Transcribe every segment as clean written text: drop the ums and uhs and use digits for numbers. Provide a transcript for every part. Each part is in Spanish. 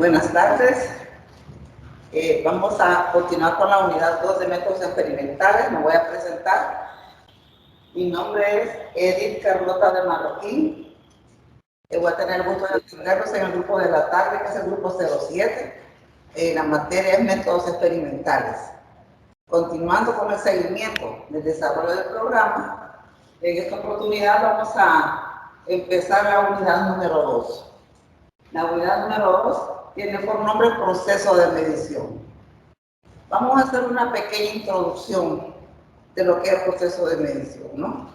Buenas tardes. Vamos a continuar con la unidad 2 de métodos experimentales. Me voy a presentar. Mi nombre es Edith Carlota de Marroquín. Voy a tener el gusto de atenderlos en el grupo de la tarde, que es el grupo 07. La materia es métodos experimentales. Continuando con el seguimiento del desarrollo del programa, en esta oportunidad vamos a empezar la unidad número 2. La unidad número 2 tiene por nombre proceso de medición. Vamos a hacer una pequeña introducción de lo que es el proceso de medición, ¿no?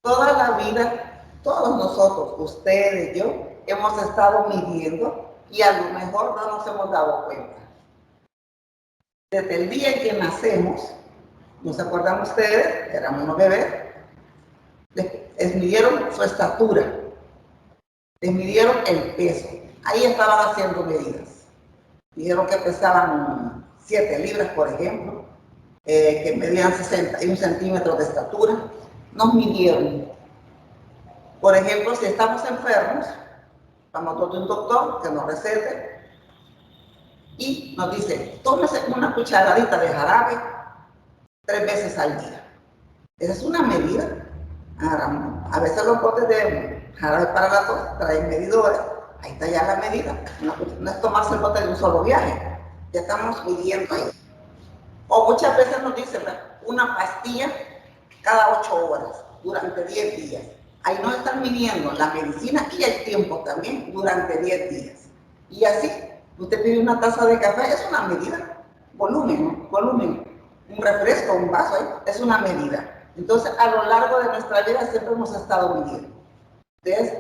Toda la vida, todos nosotros, ustedes, yo, hemos estado midiendo y a lo mejor no nos hemos dado cuenta. Desde el día en que nacemos, ¿no se acuerdan ustedes? Éramos unos bebés, les midieron su estatura, les midieron el peso. Ahí estaban haciendo medidas. Dijeron que pesaban 7 libras, por ejemplo, que medían 61 centímetros de estatura. Nos midieron. Por ejemplo, si estamos enfermos, vamos a un doctor que nos recete y nos dice, tómese una cucharadita de jarabe 3 veces al día. Esa es una medida. A veces los botes de jarabe para la tos traen medidores. Ahí está ya la medida. No es tomarse el bote de un solo viaje. Ya estamos midiendo ahí. O muchas veces nos dicen una pastilla cada 8 horas, durante 10 días. Ahí nos están midiendo la medicina y el tiempo también durante 10 días. Y así, usted pide una taza de café, es una medida. Volumen, ¿no? Volumen. Un refresco, un vaso, es una medida. Entonces, a lo largo de nuestra vida siempre hemos estado midiendo. ¿Ves?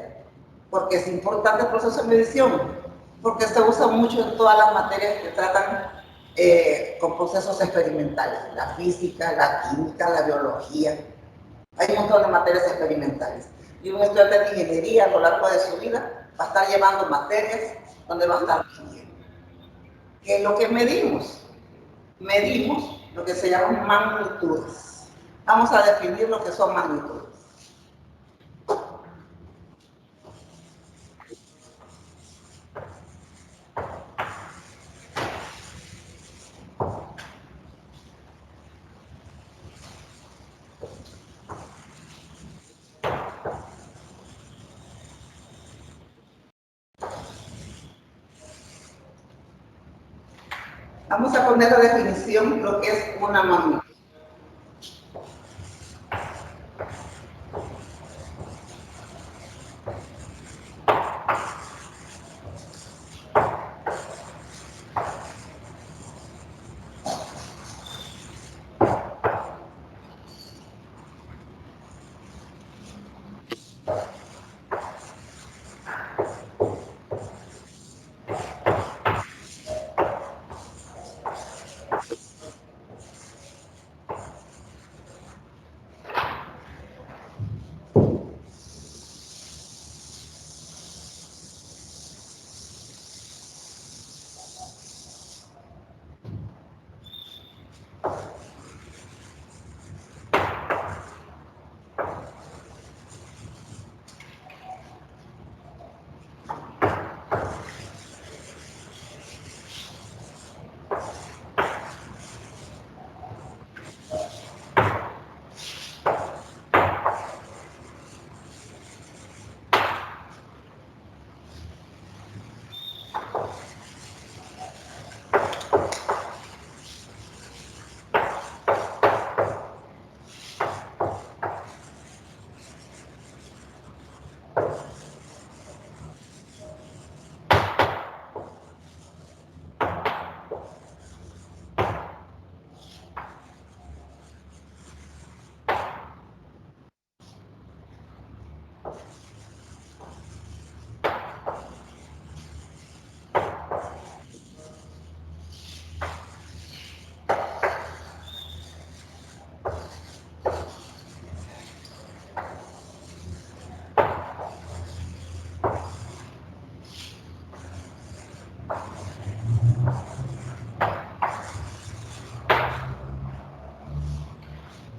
Porque es importante el proceso de medición, porque se usa mucho en todas las materias que tratan con procesos experimentales, la física, la química, la biología. Hay un montón de materias experimentales. Y un estudiante de ingeniería a lo largo de su vida va a estar llevando materias donde va a estar midiendo. ¿Qué es lo que medimos? Medimos lo que se llaman magnitudes. Vamos a definir lo que son magnitudes. Vamos a poner la definición lo que es una magnitud.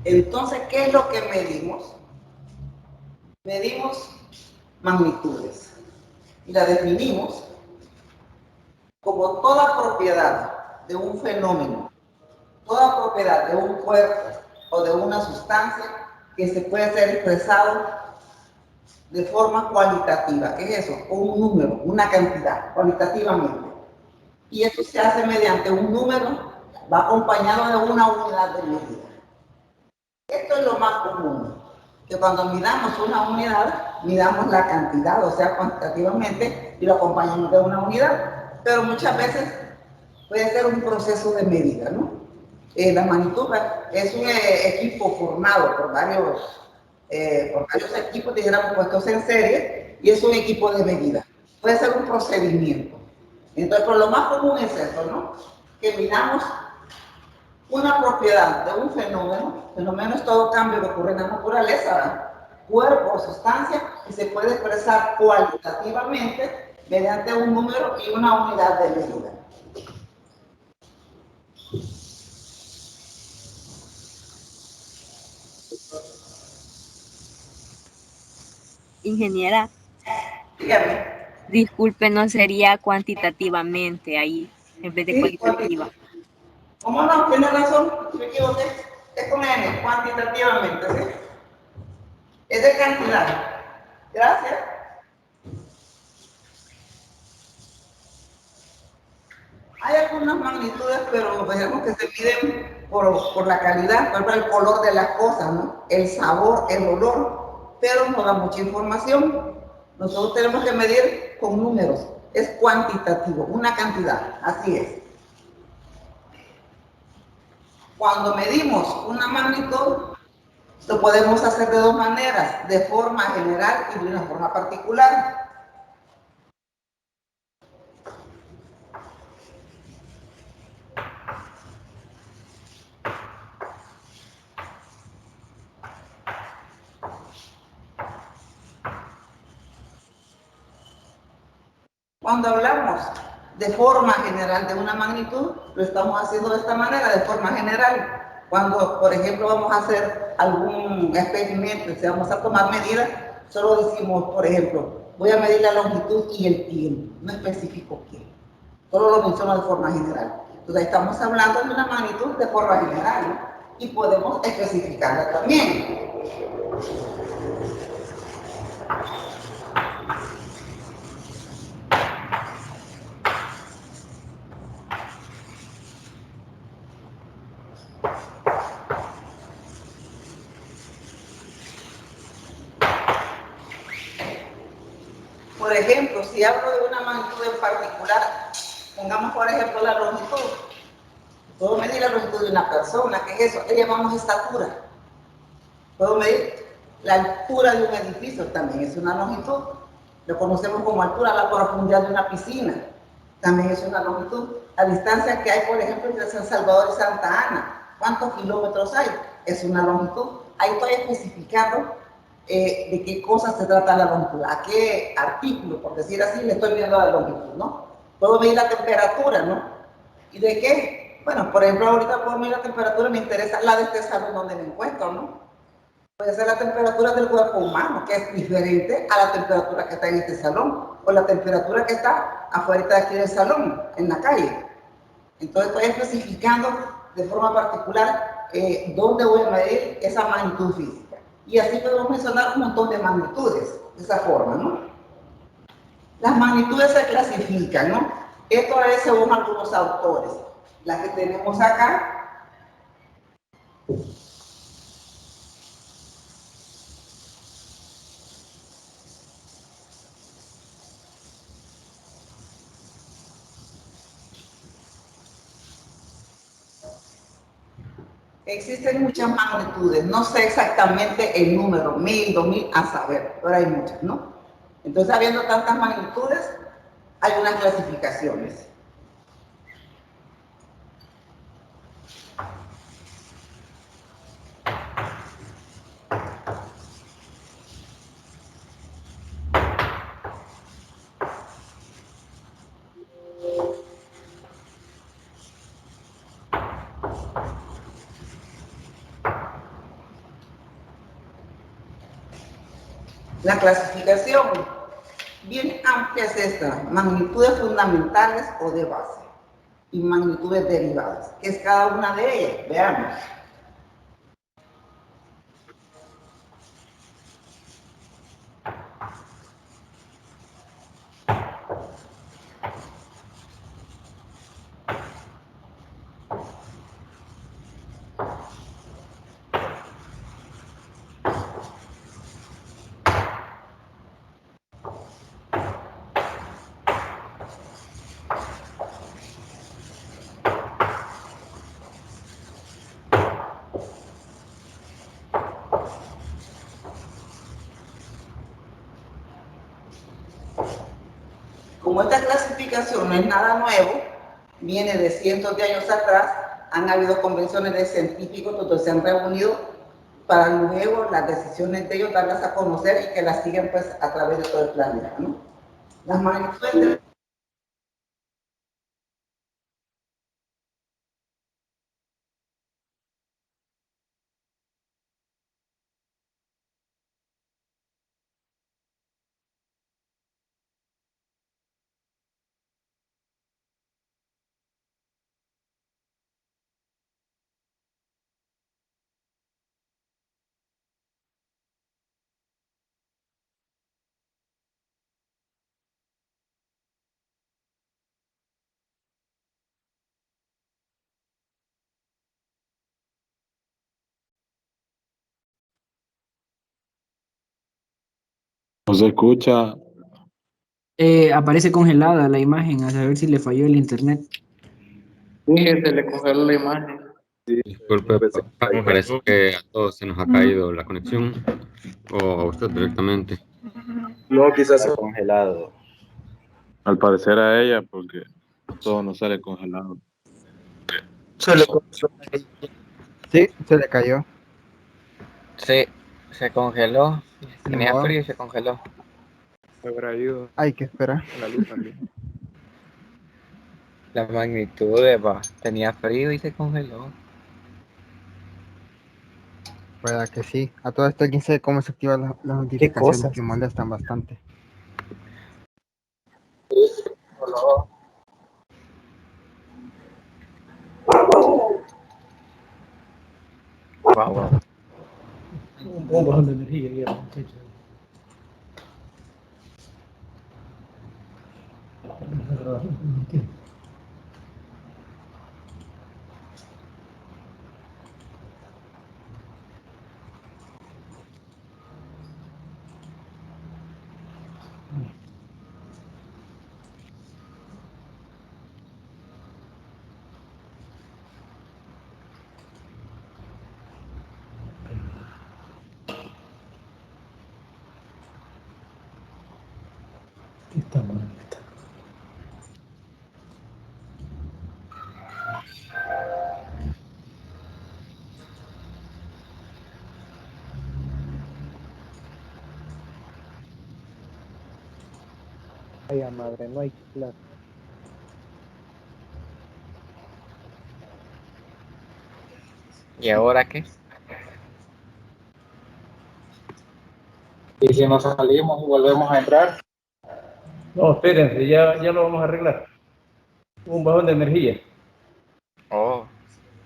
Entonces, ¿qué es lo que medimos? Medimos magnitudes y la definimos como toda propiedad de un fenómeno, toda propiedad de un cuerpo o de una sustancia que se puede ser expresado de forma cualitativa. ¿Qué es eso? Un número, una cantidad, cualitativamente. Y esto se hace mediante un número, va acompañado de una unidad de medida. Esto es lo más común, que cuando midamos una unidad, midamos la cantidad, o sea, cuantitativamente, y lo acompañamos de una unidad. Pero muchas veces puede ser un proceso de medida, ¿no? La magnitud es un equipo formado por varios equipos, dijéramos, puestos en serie, y es un equipo de medida. Puede ser un procedimiento. Entonces, pero lo más común es eso, ¿no? Que midamos una propiedad de un fenómeno es todo cambio que ocurre en la naturaleza, ¿verdad? Cuerpo o sustancia, que se puede expresar cualitativamente mediante un número y una unidad de medida. Ingeniera, Dígame. disculpe, no sería cuantitativamente ahí, en vez de Sí, cualitativa. ¿cómo no? Tiene razón, me equivoqué. Es con N, cuantitativamente, ¿sí? Es de cantidad. Gracias. Hay algunas magnitudes, pero vemos que se miden por la calidad, por el color de las cosas, ¿no? El sabor, el olor, pero no da mucha información. Nosotros tenemos que medir con números. Es cuantitativo, una cantidad, así es. Cuando medimos una magnitud, lo podemos hacer de dos maneras, de forma general y de una forma particular. Cuando hablamos de forma general de una magnitud, lo estamos haciendo de esta manera, de forma general. Cuando, por ejemplo, vamos a hacer algún experimento, si vamos a tomar medidas, solo decimos, por ejemplo, voy a medir la longitud y el tiempo, no especifico qué. Solo lo menciono de forma general. Entonces, estamos hablando de una magnitud de forma general, ¿no? Y podemos especificarla también. Por ejemplo, si hablo de una magnitud en particular, pongamos por ejemplo la longitud. Puedo medir la longitud de una persona, ¿qué es eso? Le llamamos estatura. Puedo medir la altura de un edificio, también es una longitud. Lo conocemos como altura, la profundidad de una piscina, también es una longitud. La distancia que hay, por ejemplo, entre San Salvador y Santa Ana, ¿cuántos kilómetros hay? Es una longitud. Ahí estoy especificando de qué cosa se trata la longitud, a qué artículo, por decir así, le estoy viendo la longitud, ¿no? Puedo medir la temperatura, ¿no? ¿Y de qué? Bueno, por ejemplo, ahorita puedo medir la temperatura, me interesa la de este salón donde me encuentro, ¿no? Puede ser la temperatura del cuerpo humano, que es diferente a la temperatura que está en este salón, o la temperatura que está afuera de aquí del salón, en la calle. Entonces estoy especificando de forma particular dónde voy a medir esa magnitud física. Y así podemos mencionar un montón de magnitudes, de esa forma, ¿no? Las magnitudes se clasifican, ¿no? Esto es según algunos autores. Las que tenemos acá. Existen muchas magnitudes, no sé exactamente el número, 1000, 2000, a saber, pero hay muchas, ¿no? Entonces, habiendo tantas magnitudes, hay unas clasificaciones. La clasificación bien amplia es esta, magnitudes fundamentales o de base y magnitudes derivadas, que es cada una de ellas. Veamos. Como esta clasificación no es nada nuevo, viene de cientos de años atrás, han habido convenciones de científicos donde se han reunido para luego las decisiones de ellos darlas a conocer y que las siguen pues a través de todo el planeta, ¿no? Las magnitudes de No se escucha. Aparece congelada la imagen, a saber si le falló el internet. Sí, se le congeló la imagen. Disculpe, me parece que a todos se nos ha caído la conexión o a usted directamente. No, quizás se ha congelado. Al parecer a ella, porque todo no sale congelado. Se le, sí, se le cayó. Sí, se congeló. Ni Tenía modo. frío y se congeló. Habrá ido Hay que esperar. a la luz también. La magnitud de tenía frío y se congeló. Pueda que sí. A todo esto, ¿quién sabe cómo se activan las notificaciones que molestan bastante? Wow, wow. Un bajón de energía, muchachos. Está mal. Ay, madre, no hay clase. ¿Y ahora qué? Y si nos salimos y volvemos a entrar, No, espérense, ya lo vamos a arreglar. Un bajón de energía. Oh,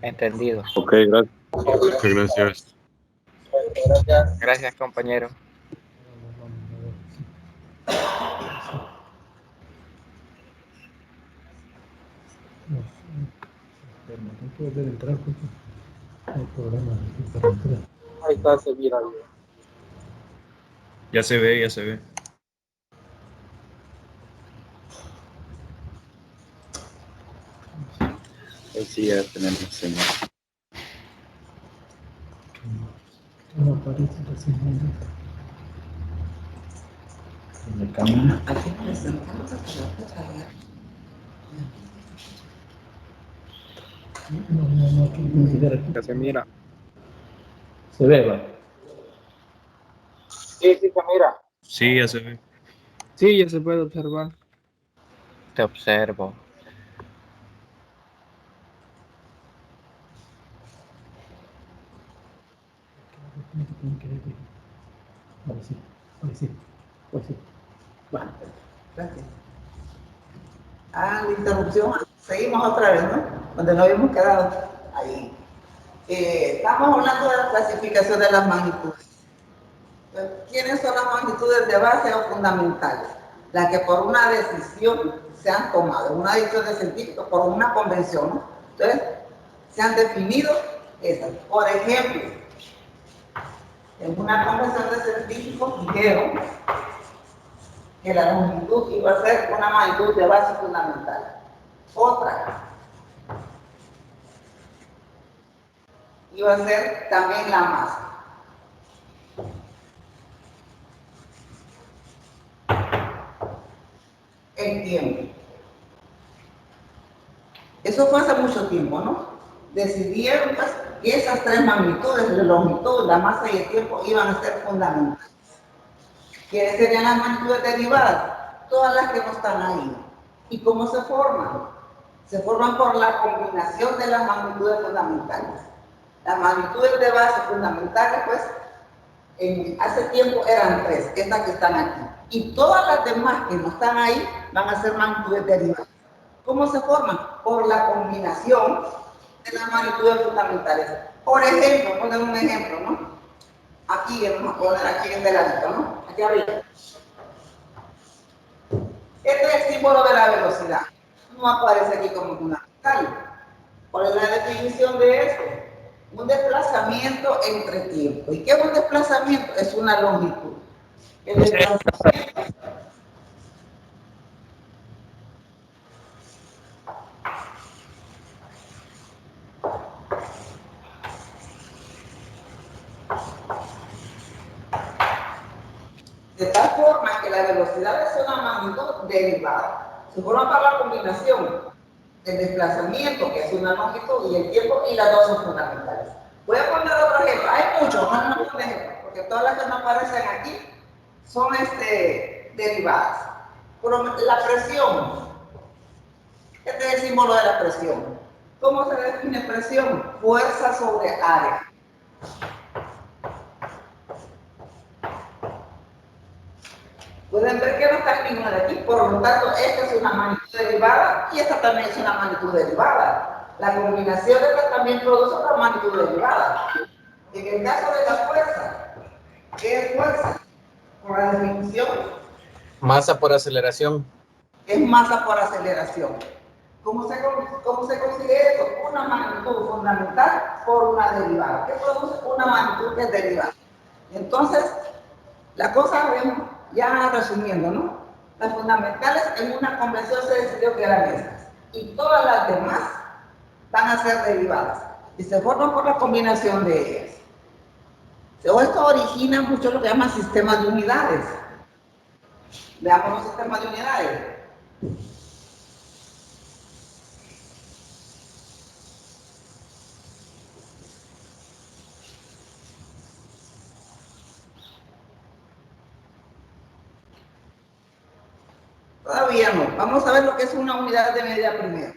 entendido. ok, gracias. Muchas gracias. Gracias, compañero. No puede volver a entrar porque hay problemas aquí para entrar. Ahí está, se mira. Ya se ve, ya se ve. Ahí sí ya tenemos señal. No aparece recién momento. En el camino. aquí presentamos hasta la fecha. No, aquí ni siquiera aquí. Ya se mira. Se ve, va. Sí, sí se mira. Sí, ya se ve. Sí, ya se puede observar. Te observo. Ahora sí, ahora sí, ahora sí. Bueno, Gracias. La interrupción. Seguimos otra vez, ¿no? Donde nos habíamos quedado ahí. Estamos hablando de la clasificación de las magnitudes. ¿Quiénes son las magnitudes de base o fundamentales? Las que por una decisión se han tomado, una decisión de científicos, por una convención, ¿no? Entonces, se han definido esas. Por ejemplo, en una convención de científicos dijeron que la longitud iba a ser una magnitud de base fundamental. Otra iba a ser también la masa. El tiempo. Eso fue hace mucho tiempo, ¿no? Decidieron pues, que esas tres magnitudes, la longitud, la masa y el tiempo, iban a ser fundamentales. ¿Quiénes serían las magnitudes derivadas? Todas las que no están ahí. ¿Y cómo se forman? Se forman por la combinación de las magnitudes fundamentales. Las magnitudes de base fundamentales, pues, hace tiempo eran tres, estas que están aquí. Y todas las demás que no están ahí van a ser magnitudes derivadas. ¿Cómo se forman? Por la combinación de las magnitudes fundamentales. Por ejemplo, poner un ejemplo, ¿no? Aquí, vamos a poner aquí en delante, ¿no? Aquí arriba. Este es el símbolo de la velocidad. No aparece aquí como fundamental. ¿Cuál es la definición de esto? Un desplazamiento entre tiempo. ¿Y qué es un desplazamiento? Es una longitud. El desplazamiento de tal forma que la velocidad es una magnitud derivada. Se forma por la combinación del desplazamiento, que es una longitud, y el tiempo, y las dos son fundamentales. Voy a poner otro ejemplo. Hay muchos, no un ejemplo, porque todas las que no aparecen aquí son derivadas. Pero la presión, este es el símbolo de la presión. ¿Cómo se define presión? Fuerza sobre área. Pueden ver que no está ninguna de aquí, por lo tanto, esta es una magnitud derivada y esta también es una magnitud derivada. La combinación de estas también produce otra magnitud derivada. En el caso de la fuerza, ¿qué es fuerza? Por la definición, Masa por aceleración. es masa por aceleración. ¿Cómo se consigue esto? Una magnitud fundamental por una derivada. ¿Qué produce una magnitud que es derivada? Entonces, la cosa vemos, ya resumiendo, ¿no? Las fundamentales en una convención se decidió que eran estas. Y todas las demás van a ser derivadas. Y se forman por la combinación de ellas. Esto origina mucho lo que llaman sistemas de unidades. Veamos los sistemas de unidades. Todavía no. Vamos a ver lo que es una unidad de medida primero.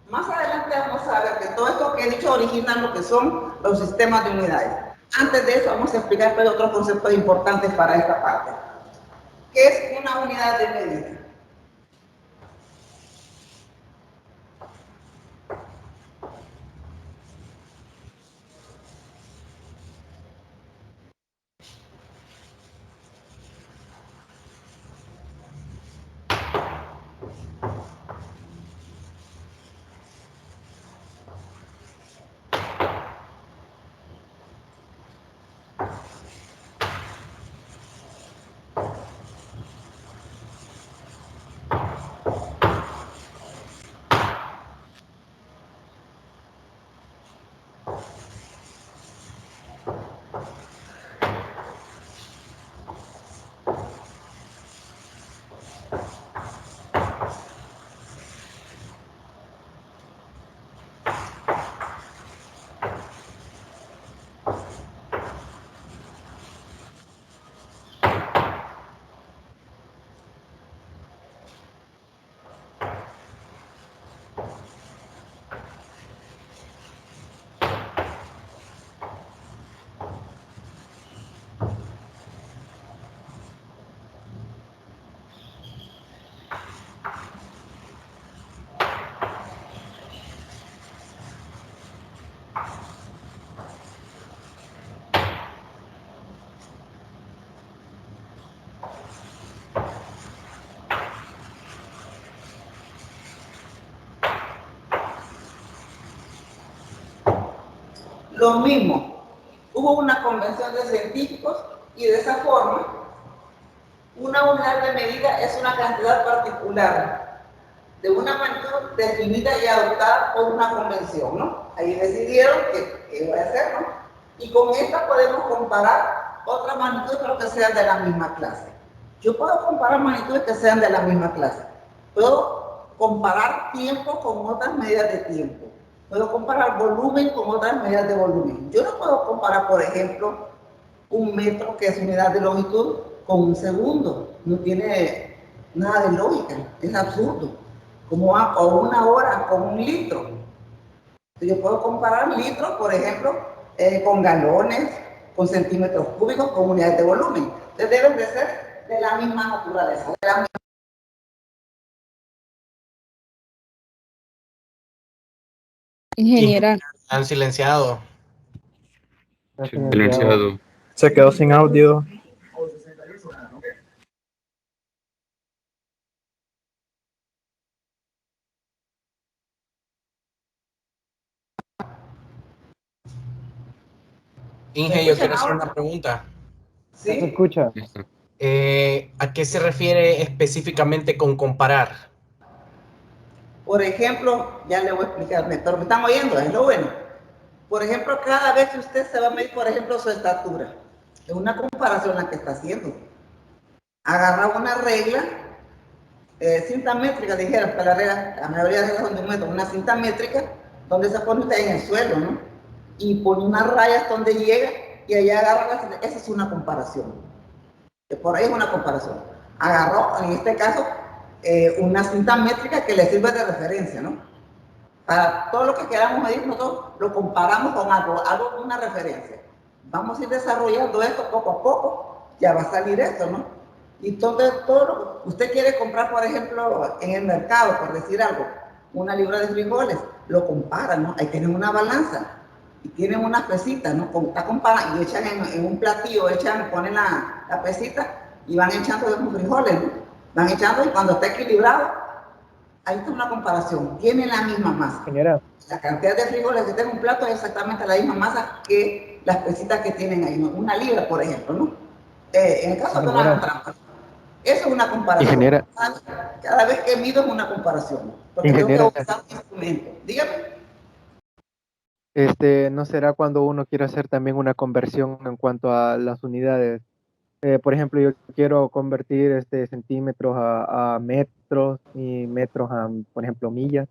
Más adelante vamos a ver que todo esto que he dicho origina lo que son los sistemas de unidades. Antes de eso vamos a explicar pues, otros conceptos importantes para esta parte. ¿Qué es una unidad de medida? Lo mismo, hubo una convención de científicos y de esa forma, una unidad de medida es una cantidad particular de una magnitud definida y adoptada por una convención, ¿no? Ahí decidieron que iba a hacer, ¿no? Y con esta podemos comparar otras magnitudes, pero que sean de la misma clase. Yo puedo comparar magnitudes que sean de la misma clase. Puedo comparar tiempo con otras medidas de tiempo. Puedo comparar volumen con otras medidas de volumen. Yo no puedo comparar, por ejemplo, un metro, que es unidad de longitud, con un segundo. No tiene nada de lógica, es absurdo. Como o una hora con un litro. Yo puedo comparar litros, por ejemplo, con galones, con centímetros cúbicos, con unidades de volumen. Entonces deben de ser de la misma naturaleza. Ingeniera. Han silenciado. Silenciado. Se quedó sin audio. Inge, yo quiero hacer una pregunta. ¿Sí? ¿Se escucha? ¿A qué se refiere específicamente con comparar? Por ejemplo, ya le voy a explicar, pero me están oyendo, es lo bueno. Por ejemplo, cada vez que usted se va a medir, por ejemplo, su estatura, es una comparación la que está haciendo. Agarra una regla, cinta métrica, dijera, para la regla, la mayoría de reglas son de un metro, una cinta métrica, donde se pone usted en el suelo, ¿no? Y pone unas rayas donde llega, y allá agarra la cinta. Esa es una comparación. Por ahí es una comparación. Agarró, en este caso, una cinta métrica que le sirve de referencia, ¿no? Para todo lo que queramos medir, nosotros lo comparamos con algo con una referencia. Vamos a ir desarrollando esto poco a poco, ya va a salir esto, ¿no? Y entonces, todo lo que usted quiere comprar, por ejemplo, en el mercado, por decir algo, una libra de frijoles, lo comparan, ¿no? Ahí tienen una balanza y tienen unas pesitas, ¿no? Está comparando y echan en un platillo, ponen la pesita y van echando los frijoles, ¿no? Van echando y cuando está equilibrado, ahí está una comparación, tiene la misma masa. Ingeniera. La cantidad de frijoles que tiene un plato es exactamente la misma masa que las pesitas que tienen ahí, ¿no? Una libra, por ejemplo, ¿no? En el caso de una trampa, eso es una comparación. Ingeniera. Cada vez que mido es una comparación, porque Ingeniera. tengo que usar un instrumento. Dígame. ¿No será cuando uno quiere hacer también una conversión en cuanto a las unidades? Por ejemplo, yo quiero convertir centímetros a metros y metros a, por ejemplo, millas.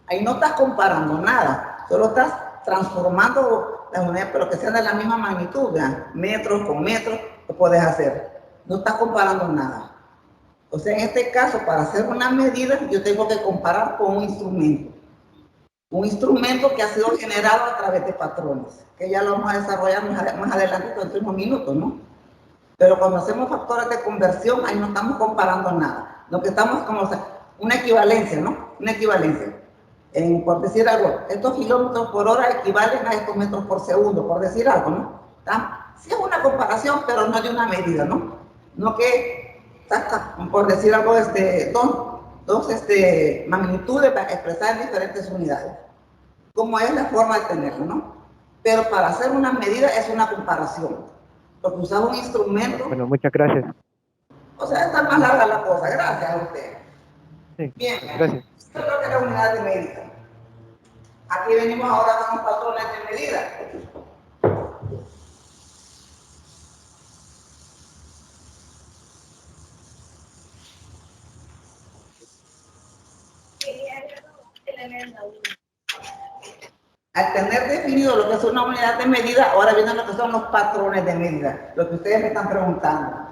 Ahí no estás comparando nada, solo estás transformando las unidades, pero que sean de la misma magnitud, ¿verdad? Metros con metros, lo puedes hacer. No estás comparando nada. O sea, en este caso, para hacer una medida, yo tengo que comparar con un instrumento. Un instrumento que ha sido generado a través de patrones, que ya lo vamos a desarrollar más adelante en unos minutos, ¿no? Pero cuando hacemos factores de conversión, ahí no estamos comparando nada. Lo que estamos como, o sea, una equivalencia, ¿no? Una equivalencia. Por decir algo, estos kilómetros por hora equivalen a estos metros por segundo, por decir algo, ¿no? Sí es una comparación, pero no de una medida, ¿no? No que, por decir algo, dos magnitudes para expresar en diferentes unidades. Como es la forma de tenerlo, ¿no? Pero para hacer una medida es una comparación. Porque usamos un instrumento. Bueno, muchas gracias. O sea, está más larga la cosa. Gracias a usted. Sí, bien, gracias. Esto creo que es la unidad de medida. Aquí venimos ahora con los patrones de medida. Al tener definido lo que es una unidad de medida, ahora vienen lo que son los patrones de medida, lo que ustedes me están preguntando.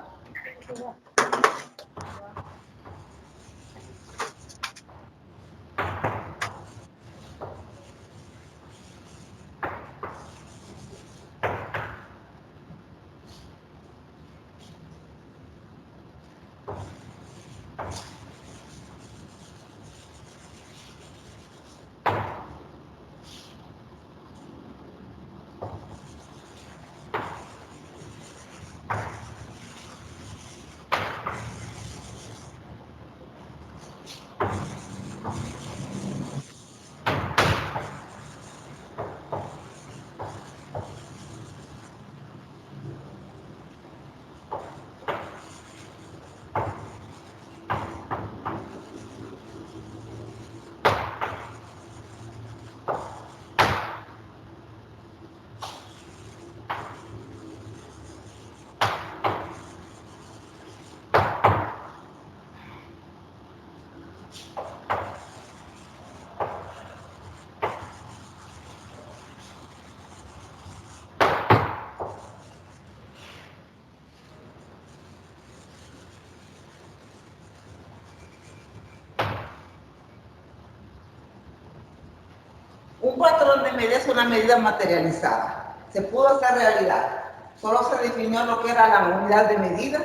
Un patrón de medida es una medida materializada. Se pudo hacer realidad. Solo se definió lo que era la unidad de medida,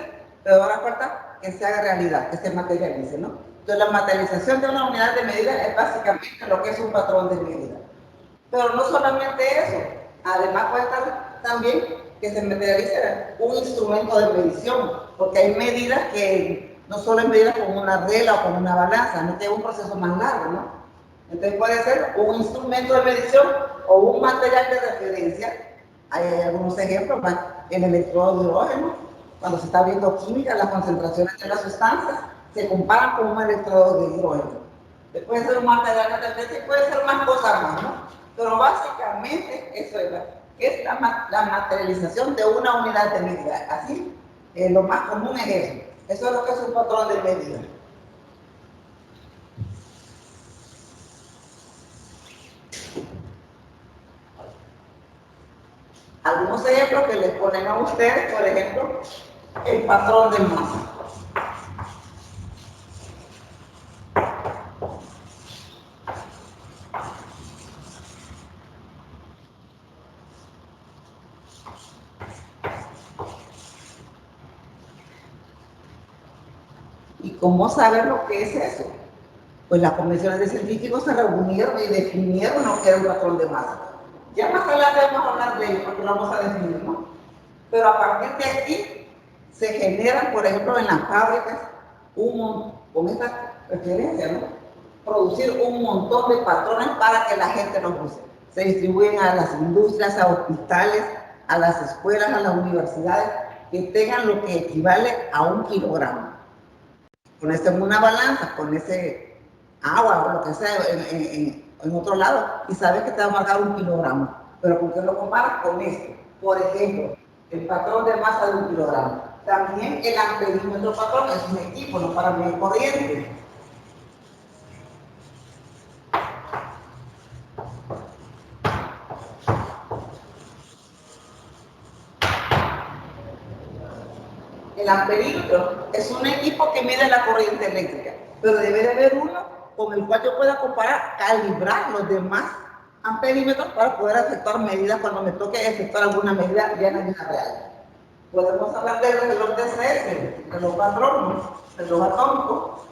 pero ahora falta que se haga realidad, que se materialice, ¿no? Entonces, la materialización de una unidad de medida es básicamente lo que es un patrón de medida. Pero no solamente eso, además puede estar también que se materialice un instrumento de medición, porque hay medidas que no solo es medida con una regla o con una balanza, no tiene un proceso más largo, ¿no? Entonces puede ser un instrumento de medición o un material de referencia. Hay algunos ejemplos, el electrodo de hidrógeno, cuando se está viendo química, las concentraciones de las sustancias se comparan con un electrodo de hidrógeno. Puede ser un material de referencia y puede ser más cosas más, ¿no? Pero básicamente eso es la materialización de una unidad de medida. Así, lo más común es eso. Eso es lo que es un patrón de medida. Algunos ejemplos que les ponen a ustedes, por ejemplo, el patrón de masa. ¿Y cómo saber lo que es eso? Pues las convenciones de científicos se reunieron y definieron lo que era un patrón de masa. Ya más adelante vamos a hablar de ello porque lo vamos a definir, ¿no? Pero a partir de aquí se generan, por ejemplo, en las fábricas, con esta referencia, ¿no? Producir un montón de patrones para que la gente los use. Se distribuyen a las industrias, a hospitales, a las escuelas, a las universidades, que tengan lo que equivale a 1 kilogramo. Ponerse en una balanza, ponerse agua o lo que sea en otro lado y sabes que te va a marcar 1 kilogramo. Pero ¿con qué lo comparas? Con esto. Por ejemplo, el patrón de masa de 1 kilogramo. También el amperímetro patrón es un equipo, no para medir corriente. El amperímetro es un equipo que mide la corriente eléctrica, pero debe de haber uno con el cual yo pueda comparar, calibrar los demás amperímetros para poder efectuar medidas cuando me toque efectuar alguna medida ya en la vida real. Podemos hablar del reloj de CS, el reloj patrónico, el reloj atómico.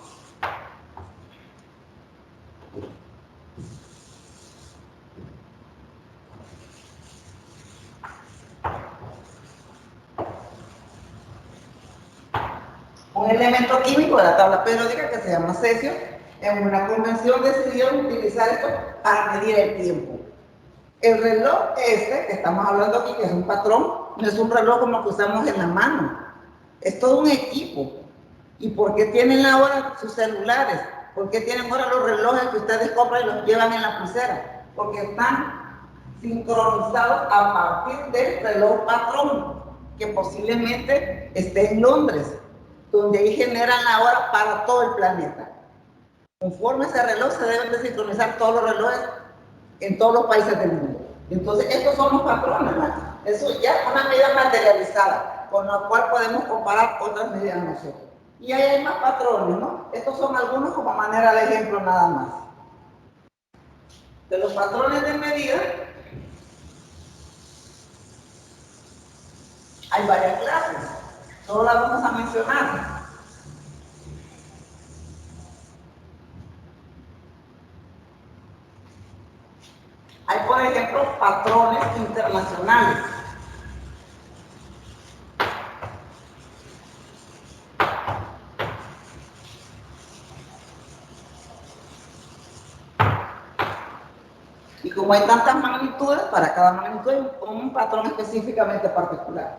Un elemento químico de la tabla periódica que se llama cesio. En una convención decidieron utilizar esto para medir el tiempo. El reloj que estamos hablando aquí, que es un patrón, no es un reloj como el que usamos en la mano. Es todo un equipo. ¿Y por qué tienen ahora sus celulares? ¿Por qué tienen ahora los relojes que ustedes compran y los llevan en la pulsera? Porque están sincronizados a partir del reloj patrón, que posiblemente esté en Londres, donde ahí generan la hora para todo el planeta. Conforme ese reloj se deben de sincronizar todos los relojes en todos los países del mundo. Entonces, estos son los patrones, ¿no? Eso ya es una medida materializada, con la cual podemos comparar otras medidas nosotros. Y ahí hay más patrones, ¿no? Estos son algunos como manera de ejemplo nada más. De los patrones de medida, hay varias clases. Solo las vamos a mencionar. Hay, por ejemplo, patrones internacionales. Y como hay tantas magnitudes, para cada magnitud hay un patrón específicamente particular.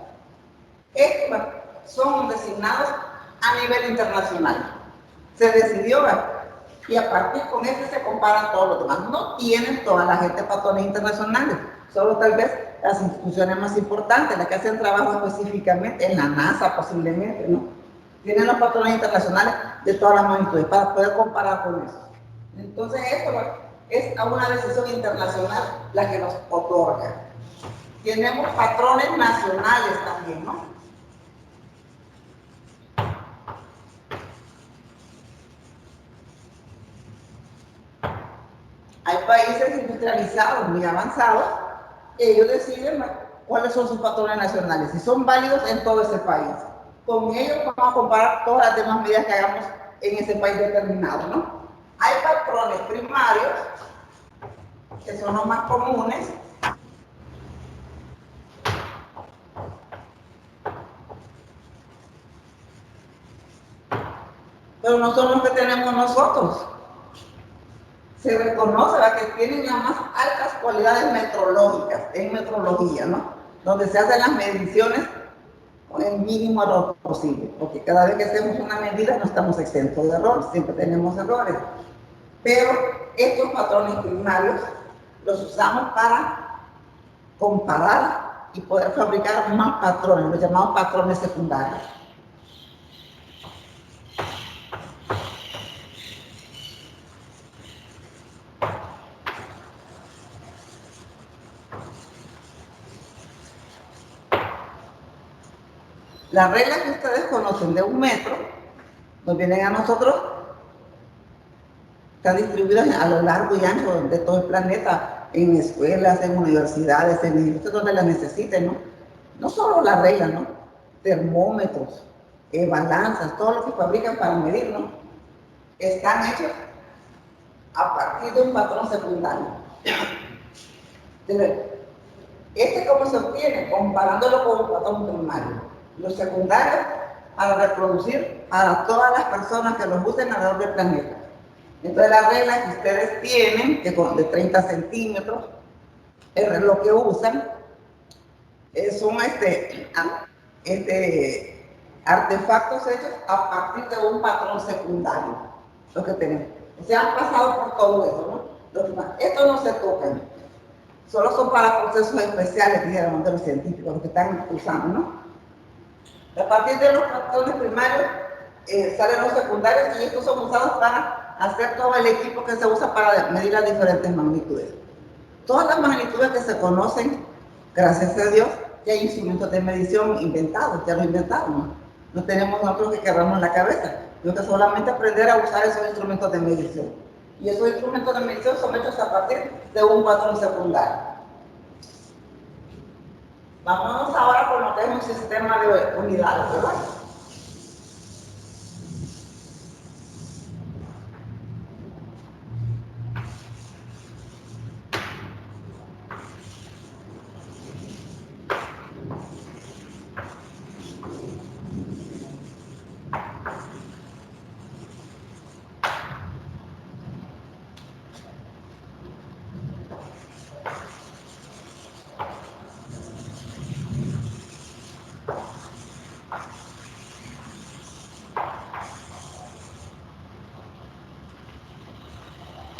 Estos son designados a nivel internacional. Se decidió, y a partir con este se comparan todos los demás. No tienen toda la gente patrones internacionales, solo tal vez las instituciones más importantes, las que hacen trabajo específicamente, en la NASA posiblemente, ¿no? Tienen los patrones internacionales de todas las magnitudes para poder comparar con eso. Entonces esto es a una decisión internacional la que nos otorga. Tenemos patrones nacionales también, ¿no? Hay países países industrializados, muy avanzados, ellos deciden cuáles son sus patrones nacionales, si son válidos en todo ese país. Con ellos vamos a comparar todas las demás medidas que hagamos en ese país determinado, ¿no? Hay patrones primarios, que son los más comunes, pero no son los que tenemos nosotros. Se reconoce que tienen las más altas cualidades metrológicas, en metrología, ¿no? Donde se hacen las mediciones con el mínimo error posible, porque cada vez que hacemos una medida no estamos exentos de error, siempre tenemos errores. Pero estos patrones primarios los usamos para comparar y poder fabricar más patrones, los llamados patrones secundarios. Las reglas que ustedes conocen de 1 metro, nos vienen a nosotros, están distribuidas a lo largo y ancho de todo el planeta, en escuelas, en universidades, en institutos donde las necesiten, ¿no? No solo las reglas, ¿no? Termómetros, balanzas, todo lo que fabrican para medir, ¿no? Están hechos a partir de un patrón secundario. ¿Cómo se obtiene? Comparándolo con un patrón primario. Los secundarios para reproducir para todas las personas que los usen alrededor del planeta. Entonces las reglas que ustedes tienen, que son de 30 centímetros, el reloj que usan, son artefactos hechos a partir de un patrón secundario, lo que tenemos. O sea, han pasado por todo eso, ¿no? Estos no se tocan, solo son para procesos especiales, dijeron de los científicos, los que están usando, ¿no? A partir de los patrones primarios salen los secundarios y estos son usados para hacer todo el equipo que se usa para medir las diferentes magnitudes. Todas las magnitudes que se conocen, gracias a Dios, ya hay instrumentos de medición inventados, ya lo inventaron. No tenemos nosotros que quedarnos en la cabeza, sino que solamente aprender a usar esos instrumentos de medición. Y esos instrumentos de medición son hechos a partir de un patrón secundario. Vámonos ahora con lo que es un sistema de unidades, ¿verdad?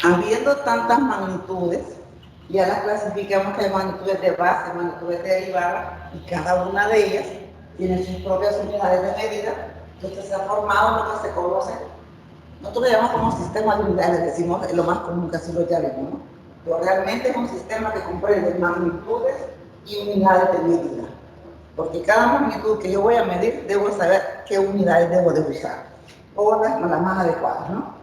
Habiendo tantas magnitudes, ya las clasificamos que hay magnitudes de base, magnitudes derivadas, y cada una de ellas tiene sus propias unidades de medida. Entonces se ha formado lo que se conoce, nosotros lo llamamos como sistema de unidades, decimos lo más común que así lo llamamos, ¿no? Pero realmente es un sistema que comprende magnitudes y unidades de medida, porque cada magnitud que yo voy a medir, debo saber qué unidades debo de usar, o las más adecuadas, ¿no?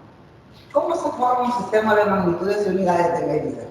¿Cómo se forma un sistema de magnitudes y unidades de medida?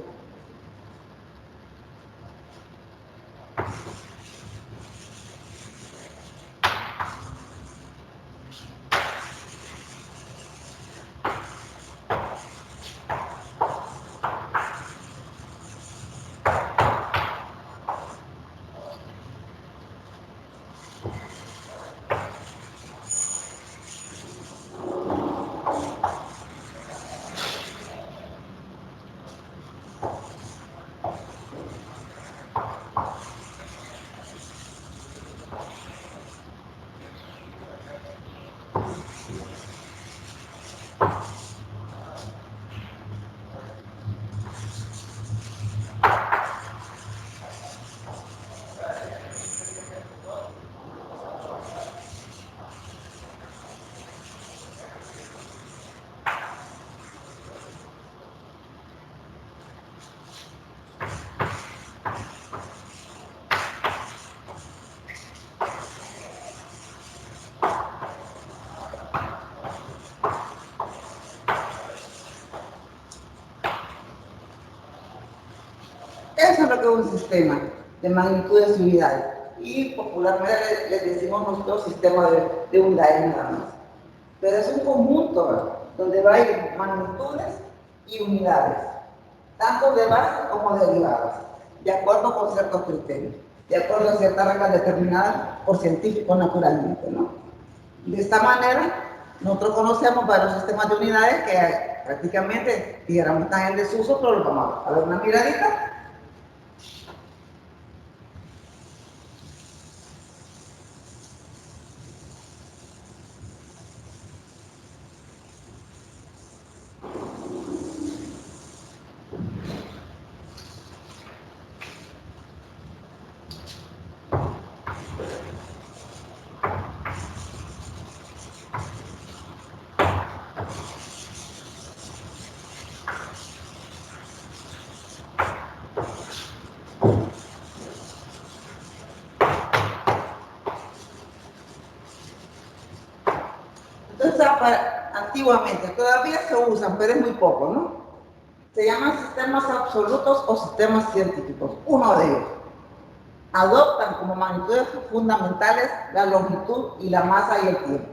que es un sistema de magnitudes y unidades. Y popularmente les decimos nosotros sistema de unidades nada más. Pero es un conjunto, ¿verdad?, donde va a ir magnitudes y unidades, tanto de base como derivadas, de acuerdo con ciertos criterios, de acuerdo a ciertas reglas determinadas por científicos naturalmente, ¿no? De esta manera, nosotros conocemos varios sistemas de unidades que prácticamente, dijéramos, están en desuso, pero los vamos a ver una miradita. Entonces, antiguamente, todavía se usan, pero es muy poco, ¿no? Se llaman sistemas absolutos o sistemas científicos. Uno de ellos adoptan como magnitudes fundamentales la longitud y la masa y el tiempo.